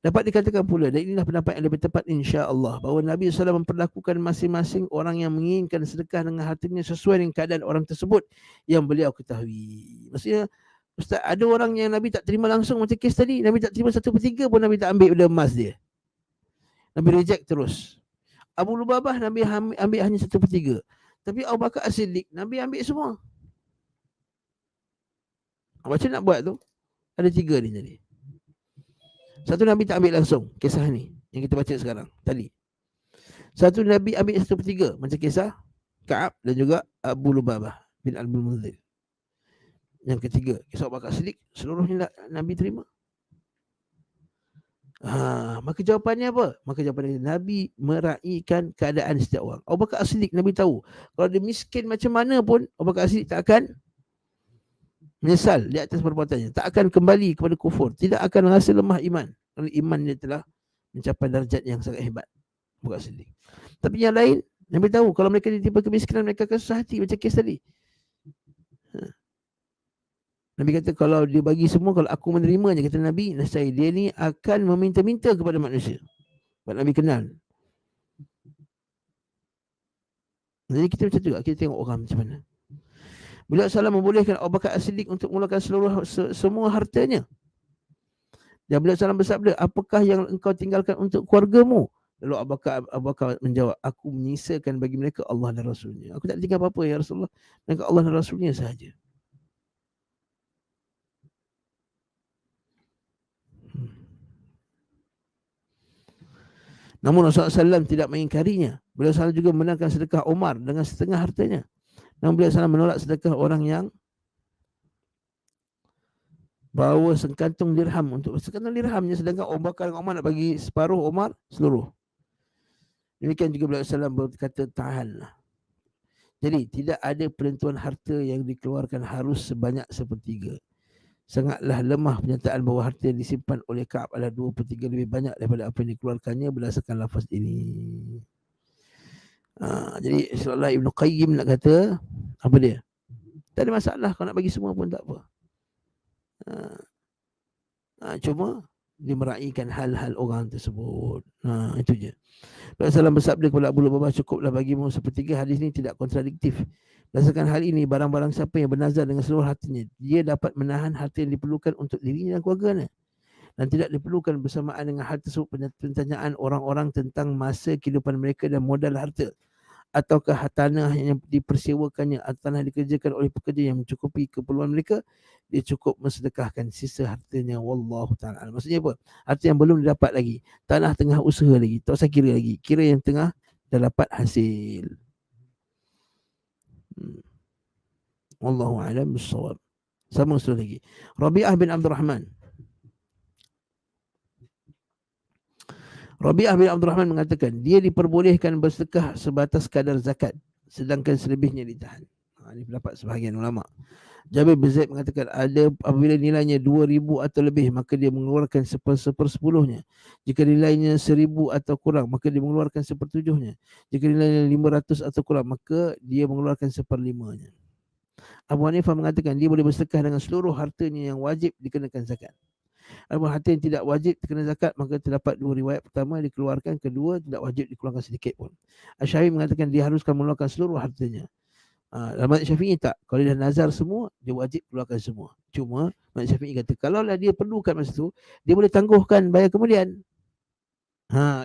Dapat dikatakan pula, dan inilah pendapat yang lebih tepat insya-Allah, bahawa Nabi SAW memperlakukan masing-masing orang yang menginginkan sedekah dengan hartanya sesuai dengan keadaan orang tersebut yang beliau ketahui. Maksudnya, Ustaz, ada orang yang Nabi tak terima langsung, macam kes tadi, Nabi tak terima 1/3 pun Nabi tak ambil benda emas dia. Nabi reject terus. Abu Lubabah Nabi ambil hanya 1/3. Tapi Abu Bakar As-Siddiq Nabi ambil semua. Macam nak buat tu? Ada 3 ni tadi. Satu Nabi tak ambil langsung, kisah ni yang kita baca sekarang tadi. Satu Nabi ambil 1/3, macam kisah Ka'ab dan juga Abu Lubabah bin Al-Munzir. Yang ketiga, kisah Abu Bakar As-Siddiq, seluruhnya Nabi terima. Maka jawapannya apa? Maka jawapannya Nabi meraihkan keadaan setiap orang. Abu Bakar As-Siddiq Nabi tahu, kalau dia miskin macam mana pun, Abu Bakar As-Siddiq tak akan menyesal di atas perbuatannya, tak akan kembali kepada kufur, tidak akan rasa lemah iman, kerana iman dia telah mencapai darjat yang sangat hebat. Abu Bakar As-Siddiq. Tapi yang lain, Nabi tahu kalau mereka ditimpa kemiskinan, mereka akan susah hati, macam kes tadi. Nabi kata kalau dia bagi semua, kalau aku menerimanya, kata Nabi, nescaya dia ni akan meminta-minta kepada manusia. Sebab Nabi kenal. Jadi kita macam tu juga, kita tengok orang macam mana. Beliau salah membolehkan Abu Bakar As-Siddiq untuk mengeluarkan semua hartanya. Dan beliau salah bersabda, apakah yang engkau tinggalkan untuk keluargamu? Lalu Abu Bakar menjawab, aku menyisakan bagi mereka Allah dan Rasulnya. Aku tak tinggal apa-apa ya Rasulullah, mereka Allah dan Rasulnya sahaja. Namun Rasulullah SAW tidak mengingkarinya. Beliau salah juga membenarkan sedekah Umar dengan setengah hartanya. Namun beliau salah menolak sedekah orang yang bawa sekantung dirham untuk sekantung dirhamnya, sedangkan Abu Bakar dan Umar nak bagi separuh, Umar seluruh. Demikian juga beliau SAW berkata, tahanlah. Jadi tidak ada penentuan harta yang dikeluarkan harus sebanyak 1/3. Sangatlah lemah pernyataan bahawa harta yang disimpan oleh Ka'ab adalah 2/3 lebih banyak daripada apa yang dikeluarkannya berdasarkan lafaz ini. Jadi seolah Ibn Qayyim nak kata apa dia? Tak ada masalah kalau nak bagi semua pun tak apa. Cuma dia meraihkan hal-hal orang tersebut. Itu je. Rasulullah bersabda kepada Abu Lubabah, cukuplah bagimu 1/3. Hadis ini tidak kontradiktif. Berdasarkan hal ini, barang-barang siapa yang bernazar dengan seluruh hatinya, dia dapat menahan harta yang diperlukan untuk dirinya dan keluarganya, dan tidak diperlukan bersamaan dengan hal tersebut pertanyaan orang-orang tentang masa kehidupan mereka dan modal harta, ataukah tanah yang dipersewakannya atau tanah dikerjakan oleh pekerja yang mencukupi keperluan mereka, dia cukup mensedekahkan sisa hartanya. Wallahu ta'ala. Maksudnya apa? Harta yang belum didapat lagi, tanah tengah usaha lagi, tak usah kira lagi, kira yang tengah dah dapat hasil. Wallahu a'lam bissawab. Sama sekali lagi. Rabi'ah bin Abdurrahman. Rabi'ah bin Abdurrahman mengatakan dia diperbolehkan bersedekah sebatas kadar zakat, sedangkan selebihnya ditahan. Ini pendapat sebahagian ulama. Jabir bin Zaid mengatakan apabila nilainya 2,000 atau lebih, maka dia mengeluarkan 1/10-nya. Jika nilainya 1,000 atau kurang, maka dia mengeluarkan 1/7-nya. Jika nilainya 500 atau kurang, maka dia mengeluarkan 1/5-nya. Abu Hanifah mengatakan dia boleh bersedekah dengan seluruh hartanya yang wajib dikenakan zakat. Adapun harta yang tidak wajib dikena zakat, maka terdapat dua riwayat. Pertama, dikeluarkan; kedua, tidak wajib dikeluarkan sedikit pun. Asy-Syafi'i mengatakan dia haruskan mengeluarkan seluruh hartanya. Dalam mazhab Syafi'i tak. Kalau dia dah nazar semua, dia wajib keluarkan semua. Cuma mazhab Syafi'i kata kalaulah dia perlukan masa tu, dia boleh tangguhkan bayar kemudian.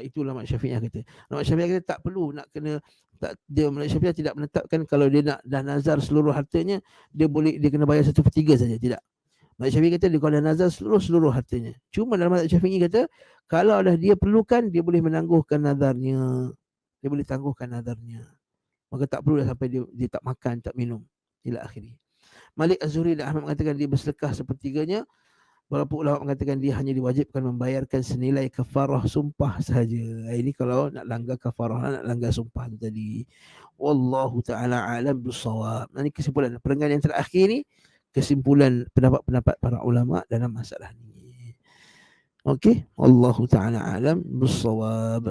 Itulah mazhab Syafi'i kata. Mazhab Syafi'i kata tak perlu nak kena, mazhab Syafi'i tidak menetapkan kalau dia nak dah nazar seluruh hartanya, dia kena bayar 1/3 saja. Tidak. Mazhab Syafi'i kata dia kalau dah nazar seluruh hartanya. Cuma dalam mazhab Syafi'i kata kalau dah dia perlukan, dia boleh menangguhkan nazarnya. Dia boleh tangguhkan nazarnya. Maka tak perlu dah sampai dia tak makan, tak minum ila akhiri. Malik Az-Zuhri dan Ahmad mengatakan dia bersedekah 1/3-nya. Beberapa ulama mengatakan dia hanya diwajibkan membayarkan senilai kafarah sumpah sahaja. Ini kalau nak langgar kafarah, nak langgar sumpah tu tadi. Wallahu ta'ala alam bissawab. Ini kesimpulan perenggan yang terakhir ni, kesimpulan pendapat-pendapat para ulama dalam masalah ni. Okey, wallahu ta'ala alam bissawab.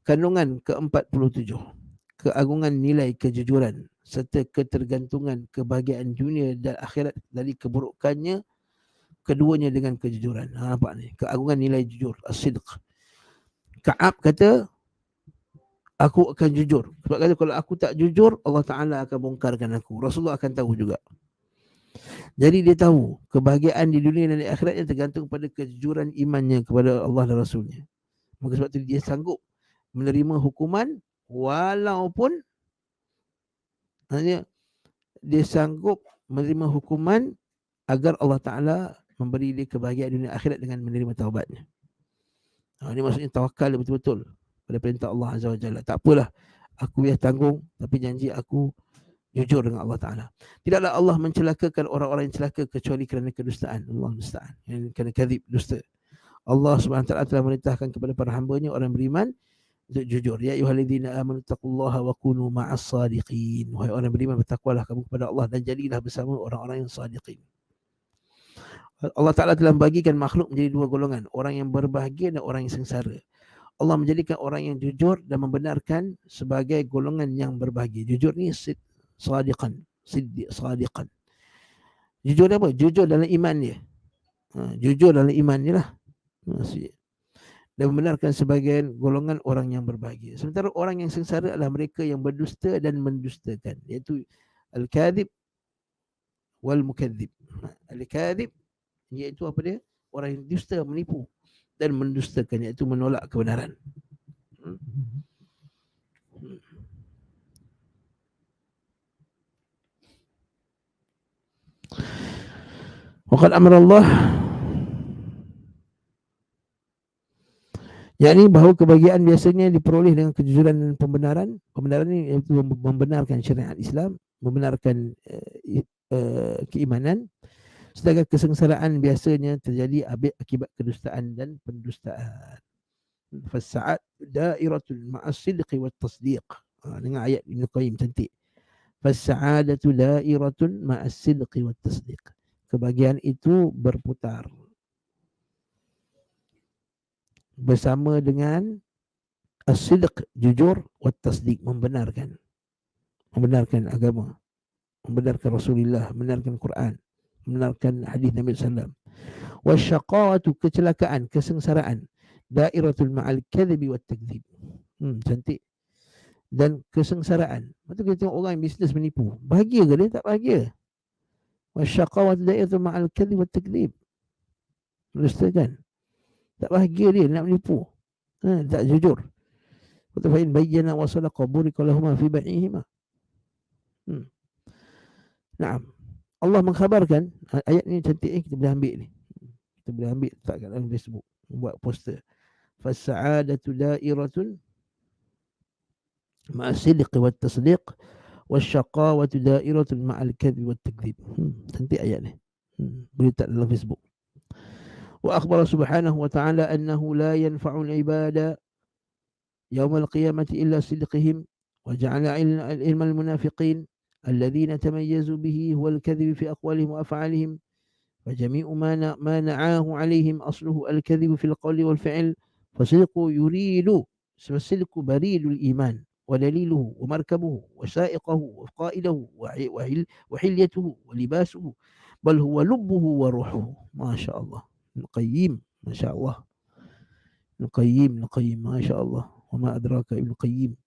Kandungan ke-47, keagungan nilai kejujuran serta ketergantungan kebahagiaan dunia dan akhirat dari keburukannya keduanya dengan kejujuran. Nampak ni, keagungan nilai jujur, as-sidq. Ka'ab kata aku akan jujur. Sebab kata kalau aku tak jujur, Allah Ta'ala akan bongkarkan aku. Rasulullah akan tahu juga. Jadi dia tahu kebahagiaan di dunia dan di akhiratnya tergantung pada kejujuran imannya kepada Allah dan Rasulnya. Maka sebab itu dia sanggup menerima hukuman walaupun dia sanggup menerima hukuman agar Allah Ta'ala memberi dia kebahagiaan dunia akhirat dengan menerima taubatnya. Ini maksudnya tawakal betul-betul pada perintah Allah Azza wa Jalla. Tak apalah, aku biar tanggung, tapi janji aku jujur dengan Allah Ta'ala. Tidaklah Allah mencelakakan orang-orang yang celaka kecuali kerana kedustaan. Allah musta'an. Kerana kadhib, dusta. Allah SWT telah merintahkan kepada para hamba-Nya orang beriman untuk jujur. Ya ayyuhalladzina amanu taqullaha wa kunu ma'as sadiqin. Wahai orang beriman, bertakwalah kamu kepada Allah dan jadilah bersama orang-orang yang sadiqin. Allah Ta'ala telah membagikan makhluk menjadi dua golongan, orang yang berbahagia dan orang yang sengsara. Allah menjadikan orang yang jujur dan membenarkan sebagai golongan yang berbahagia. Jujur ni sadiqan. Jujur apa? Jujur dalam iman dia. Jujur dalam iman dia lah. Maksudnya. Dan membenarkan sebagai golongan orang yang berbahagia. Sementara orang yang sengsara adalah mereka yang berdusta dan mendustakan. Iaitu al-kadhib wal-mukadzib. Al-kadhib iaitu apa dia? Orang yang dusta, menipu dan mendustakan, iaitu menolak kebenaran. Waqad amara Allah, yakni bahawa kebahagiaan biasanya diperoleh dengan kejujuran dan pembenaran. Pembenaran ini iaitu membenarkan syariat Islam, membenarkan keimanan. Sedangkan kesengsaraan biasanya terjadi akibat kedustaan dan pendustaan. Fasa'at dairatul ma'as sidqi wat tasdiq. Dengan ayat Ibn Qayyim cantik. Fas'adatu da'iratun ma'as sidqi wat tasdiq. Kebahagiaan itu berputar bersama dengan as-sidq, jujur, wat tasdiq, membenarkan agama, membenarkan Rasulullah, membenarkan Quran, membenarkan hadis Nabi sallallahu alaihi wasallam. Wasyaqawatu, kecelakaan, kesengsaraan, dairatul ma'al kadhibi wat takdzib. Cantik. Dan kesengsaraan. Betul kita tengok orang yang bisnes menipu. Bahagia ke dia? Tak bahagia. Wasyaqawatu dairatul ma'al kadhibi wat takdzib. Dustakan. Tak bahagia dia nak menipu. Tak jujur. Betul, fa in bayyana wa sadaqa burika lahuma fi bai'ihima. Naam. Allah mengkhabarkan, ayat ni cantik, kita boleh ambil ni. Kita boleh ambil letak kat dalam Facebook, buat poster. Fas'adatu da'iratun ma'as sidqi wat tasdiq wasyaqawatu da'iratun ma'al kadhibi wat takdzib. Cantik ayat ni. Boleh letak dalam Facebook. Wa akhbara subhanahu wa ta'ala annahu la yanfa'u al-ibada يوم القيامة إلا صدقهم وجعل علم المنافقين الذين تميزوا به هو الكذب في أقوالهم وأفعالهم فجميع ما نعاه عليهم أصله الكذب في القول والفعل فصدق يريد فالصدق بريد الإيمان ودليله ومركبه وسائقه وقائده وحليته ولباسه بل هو لبه وروحه. ما شاء الله. القيم ما شاء الله. القيم ما شاء الله. Wama adraka Ibn Qayyim.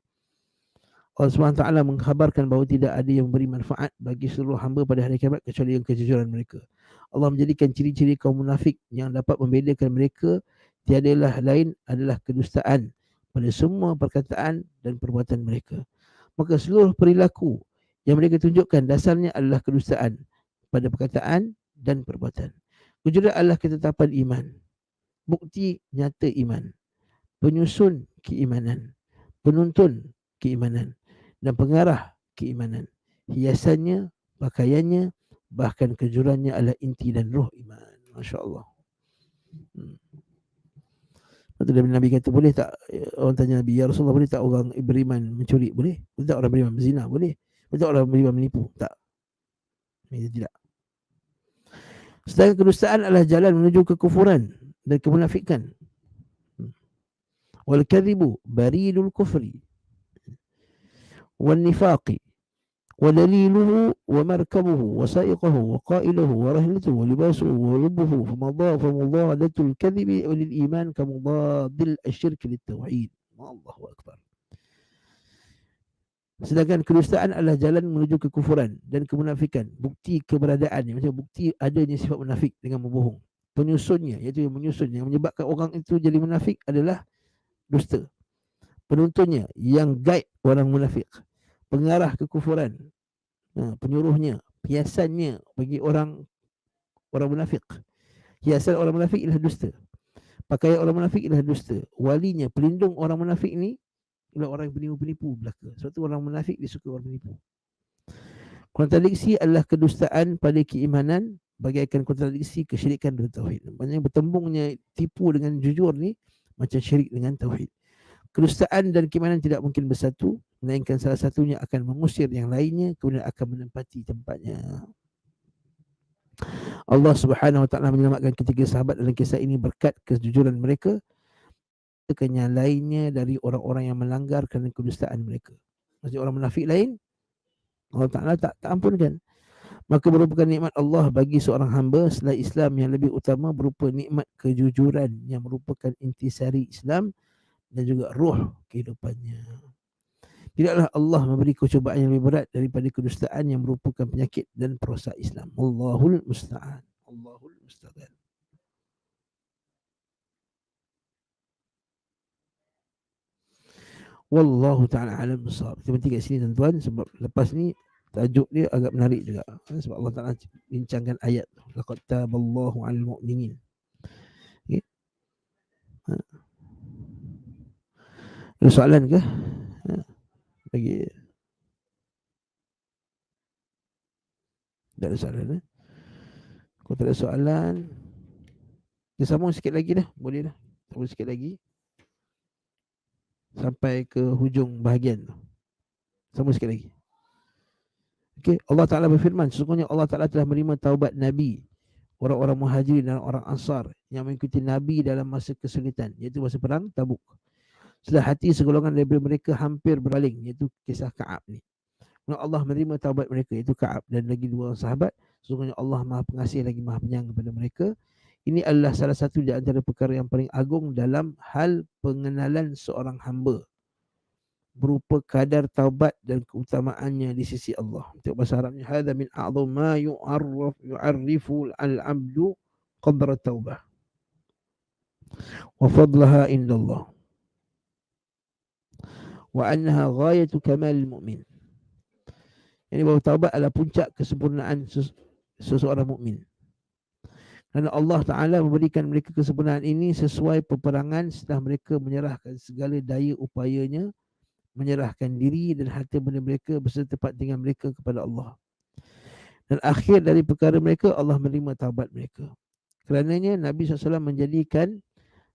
Allah SWT mengkhabarkan bahawa tidak ada yang memberi manfaat bagi seluruh hamba pada hari kiamat kecuali yang kejujuran mereka. Allah menjadikan ciri-ciri kaum munafik yang dapat membedakan mereka tiadalah lain adalah kedustaan pada semua perkataan dan perbuatan mereka. Maka seluruh perilaku yang mereka tunjukkan dasarnya adalah kedustaan pada perkataan dan perbuatan. Kejujuran adalah ketetapan iman, bukti nyata iman, penyusun keimanan, penuntun keimanan, dan pengarah keimanan. Hiasannya, pakaiannya, bahkan kejujurannya adalah inti dan roh iman. Masya Allah. Betul, Nabi kata, boleh tak, orang tanya Nabi, ya Rasulullah, boleh tak orang beriman mencuri? Boleh. Boleh tak orang beriman berzina? Boleh. Boleh tak orang beriman menipu? Tak. Tidak. Sedangkan kedustaan adalah jalan menuju kekufuran dan kemunafikan. والكذب بريد الكفر والنفاق ودليله ومركبه وسائقه وقائله ورهلته ولباسه ولبه فمضادة الكذب للإيمان كمضاد الشرك للتوحيد. الله أكبر. Sedangkan kedustaan adalah jalan menuju kekufuran dan kemunafikan. Bukti keberadaannya, macam bukti adanya sifat munafik dengan membohong. Penyusunnya, iaitu yang menyusun, yang menyebabkan orang itu jadi munafik adalah dusta. Penuntunnya yang guide orang munafik, pengarah kekufuran, penyuruhnya, hiasannya bagi orang munafik. Hiasan orang munafik ialah dusta. Pakaian orang munafik ialah dusta. Walinya, pelindung orang munafik ni ialah orang penipu-penipu belaka. Sebab tu orang munafik dia suka orang penipu. Kontradiksi adalah kedustaan pada keimanan bagaikan kontradiksi kesyirikan dan tauhid. Maksudnya bertembungnya tipu dengan jujur ni macam syirik dengan tauhid. Kedustaan dan keimanan tidak mungkin bersatu, melainkan salah satunya akan mengusir yang lainnya, kemudian akan menempati tempatnya. Allah Subhanahu Wa Taala menyelamatkan ketiga sahabat dalam kisah ini berkat kejujuran mereka, yang lainnya dari orang-orang yang melanggar kerana kedustaan mereka. Maksudnya orang munafik lain, Allah Taala tak ampunkan. Maka merupakan nikmat Allah bagi seorang hamba setelah Islam yang lebih utama berupa nikmat kejujuran yang merupakan intisari Islam dan juga roh kehidupannya. Tidaklah Allah memberi cubaan yang lebih berat daripada kedustaan yang merupakan penyakit dan perosak Islam. Allahul musta'an. Allahul musta'an. Wallahu ta'ala alam bisawab. Kita berhenti kat sini tuan-tuan, sebab lepas ni tajuk dia agak menarik juga. Sebab Allah Ta'ala bincangkan ayat laqad taballahu 'alal mu'minin. Okay. Ada soalan ke? Bagi tak ada soalan. Kalau tak ada soalan, kita sambung sikit lagi dah. Boleh dah. Sambung sikit lagi sampai ke hujung bahagian tu. Sama sekali lagi. Okay, Allah Ta'ala berfirman, sesungguhnya Allah Ta'ala telah menerima taubat Nabi, orang-orang Muhajirin dan orang Ansar yang mengikuti Nabi dalam masa kesulitan, iaitu masa perang Tabuk. Setelah hati segolongan daripada mereka hampir berpaling, iaitu kisah Ka'ab ni. Allah menerima taubat mereka, iaitu Ka'ab dan lagi dua orang sahabat. Sesungguhnya Allah Maha Pengasih lagi Maha Penyayang kepada mereka. Ini adalah salah satu di antara perkara yang paling agung dalam hal pengenalan seorang hamba, berupa kadar taubat dan keutamaannya di sisi Allah. Tengok bahasa Arabnya, hadza min a'dham ma yu'arrifu al-'abdu qadra taubah wa fadlaha indallah wa annaha ghayatu kamal mu'min. Ini bahawa taubat adalah puncak kesempurnaan seseorang mukmin. Kerana Allah Ta'ala memberikan mereka kesempurnaan ini sesuai peperangan setelah mereka menyerahkan segala daya upayanya, menyerahkan diri dan harta benda mereka beserta tempat tinggal mereka kepada Allah. Dan akhir dari perkara mereka, Allah menerima taubat mereka. Kerananya Nabi SAW menjadikan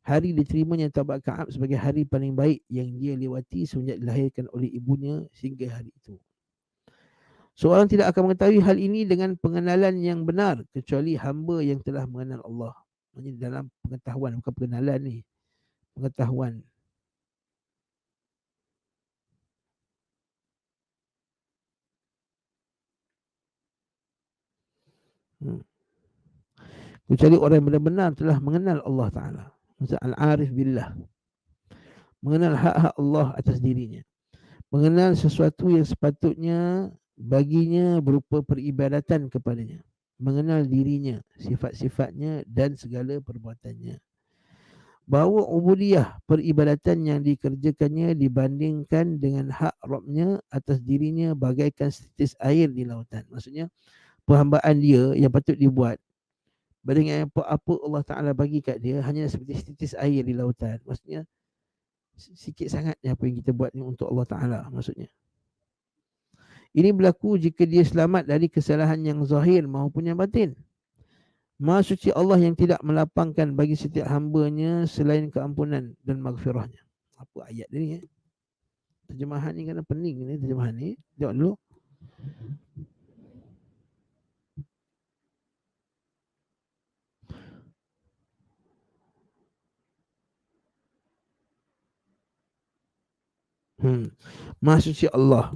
hari diterimanya taubat Ka'ab sebagai hari paling baik yang dia lewati semenjak dilahirkan oleh ibunya sehingga hari itu. Seorang tidak akan mengetahui hal ini dengan pengenalan yang benar kecuali hamba yang telah mengenal Allah. Maksudnya dalam pengetahuan, bukan pengenalan ni, pengetahuan. Kecuali orang yang benar-benar telah mengenal Allah Ta'ala. Maksudnya al-arif billah, mengenal hak-hak Allah atas dirinya, mengenal sesuatu yang sepatutnya baginya berupa peribadatan kepadanya, mengenal dirinya, sifat-sifatnya dan segala perbuatannya. Bahawa ubudiyah, peribadatan yang dikerjakannya dibandingkan dengan hak Rabbnya atas dirinya bagaikan setitis air di lautan. Maksudnya perhambaan dia yang patut dibuat banding apa Allah Ta'ala bagi kat dia hanya seperti setitis air di lautan. Maksudnya sikit sangatnya apa yang kita buat ni untuk Allah Ta'ala. Maksudnya ini berlaku jika dia selamat dari kesalahan yang zahir maupun yang batin. Maha suci Allah yang tidak melapangkan bagi setiap hambanya selain keampunan dan maghfirahnya. Apa ayat ni? Terjemahan ni kan pening ni, terjemahan ni. Tengok dulu. Maha suci Allah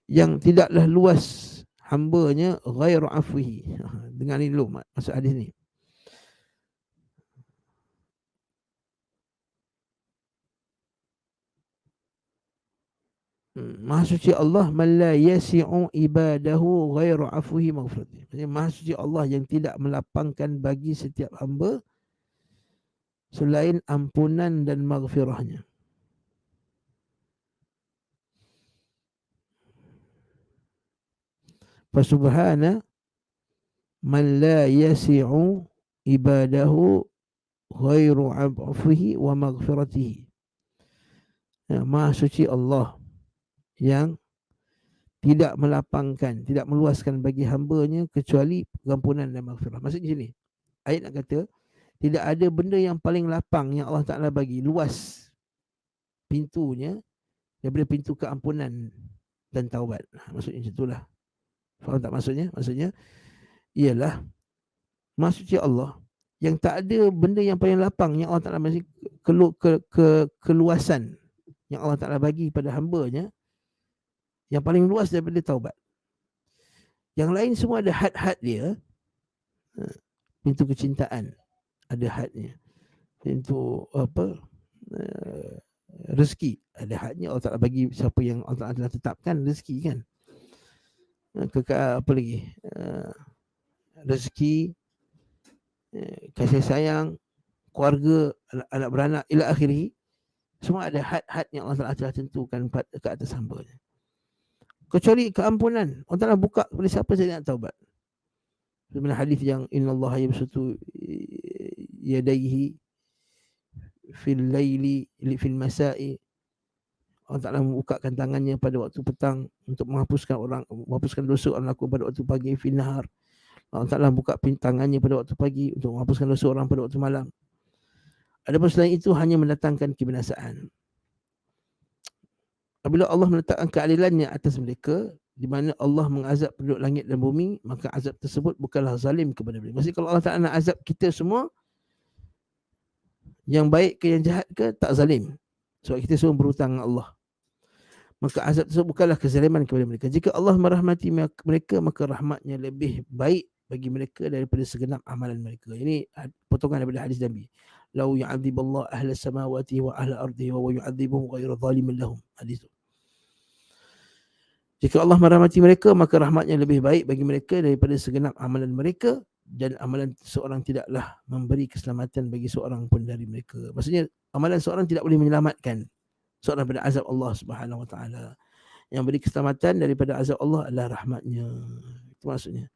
yang tidaklah luas hambanya ghairu afwihi. Dengar ni dulu maksud hadis ni. Maha suci Allah man la yasi'u ibadahu ghairu afwihi maghfirati. Maksudnya maha suci Allah yang tidak melapangkan bagi setiap hamba selain ampunan dan maghfirahnya. Fasubhana man la yasi'u ibadahu ghairu afwihi wa maghfiratihi. Maha suci Allah yang tidak melapangkan, tidak meluaskan bagi hambanya kecuali pengampunan dan maghfirah. Maksudnya sini, ayat nak kata tidak ada benda yang paling lapang yang Allah Ta'ala bagi, luas pintunya daripada pintu keampunan dan taubat. Maksudnya macam itulah. Faham tak maksudnya? Maksudnya ialah Maha suci Allah yang tak ada benda yang paling lapang yang Allah Ta'ala bagi keluasan yang Allah Ta'ala bagi pada hambanya yang paling luas daripada taubat. Yang lain semua ada had-had dia. Pintu kecintaan ada hadnya. Pintu apa? Rezeki ada hadnya. Allah Ta'ala bagi siapa yang Allah Ta'ala tetapkan rezeki kan. Apa lagi? Rezeki, kasih sayang, keluarga, anak beranak ila akhirih. Semua ada had-had yang Allah Ta'ala telah tentukan ke atas hamba-Nya. Kecuali keampunan, Allah Ta'ala buka kepada siapa saja nak taubat. Sebenarnya hadis yang innallaha yabsutu yadayhi fil laili fil masai, Allah Ta'ala membukakan tangannya pada waktu petang untuk menghapuskan dosa orang lakukan pada waktu pagi fil nahar. Allah Ta'ala buka tangannya pada waktu pagi untuk menghapuskan dosa orang pada waktu malam. Adapun selain itu hanya mendatangkan kebinasaan. apabila Allah meletakkan keadilannya atas mereka, di mana Allah mengazab penduduk langit dan bumi, maka azab tersebut bukanlah zalim kepada mereka. Maksudnya kalau Allah Ta'ala nak azab kita semua, yang baik ke yang jahat ke, tak zalim. Sebab kita semua berhutang dengan Allah. Maka azab tersebut bukanlah kezaliman kepada mereka. Jika Allah merahmati mereka, maka rahmatnya lebih baik bagi mereka daripada segenap amalan mereka. Ini potongan daripada hadis Nabi. Lau ya'adziballahu ahla samawati wa ahla ardihi wa yu'adzibuhum ghairu zalimin lahum. Hadis itu. Jika Allah merahmati mereka, maka rahmatnya lebih baik bagi mereka daripada segenap amalan mereka, dan amalan seorang tidaklah memberi keselamatan bagi seorang pun dari mereka. Maksudnya amalan seorang tidak boleh menyelamatkan seorang daripada azab Allah Subhanahu Wa Taala. Yang beri keselamatan daripada azab Allah adalah rahmatnya. Itu maksudnya.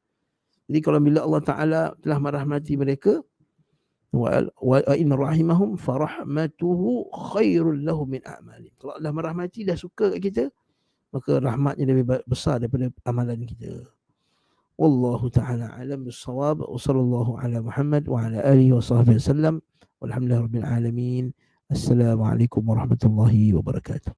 Jadi kalau bila Allah Ta'ala telah merahmati mereka, wa in rahimahum farahmatuhu khairul lahum min a'malihim. Kalau Allah merahmati, dah suka kat kita, maka rahmatnya lebih besar daripada amalan kita. Wallahu ta'ala alam bis-shawab. Wa sallallahu ala Muhammad wa ala alihi wa sahbihi wasallam. Walhamdulillahi rabbil alamin. Assalamualaikum warahmatullahi wabarakatuh.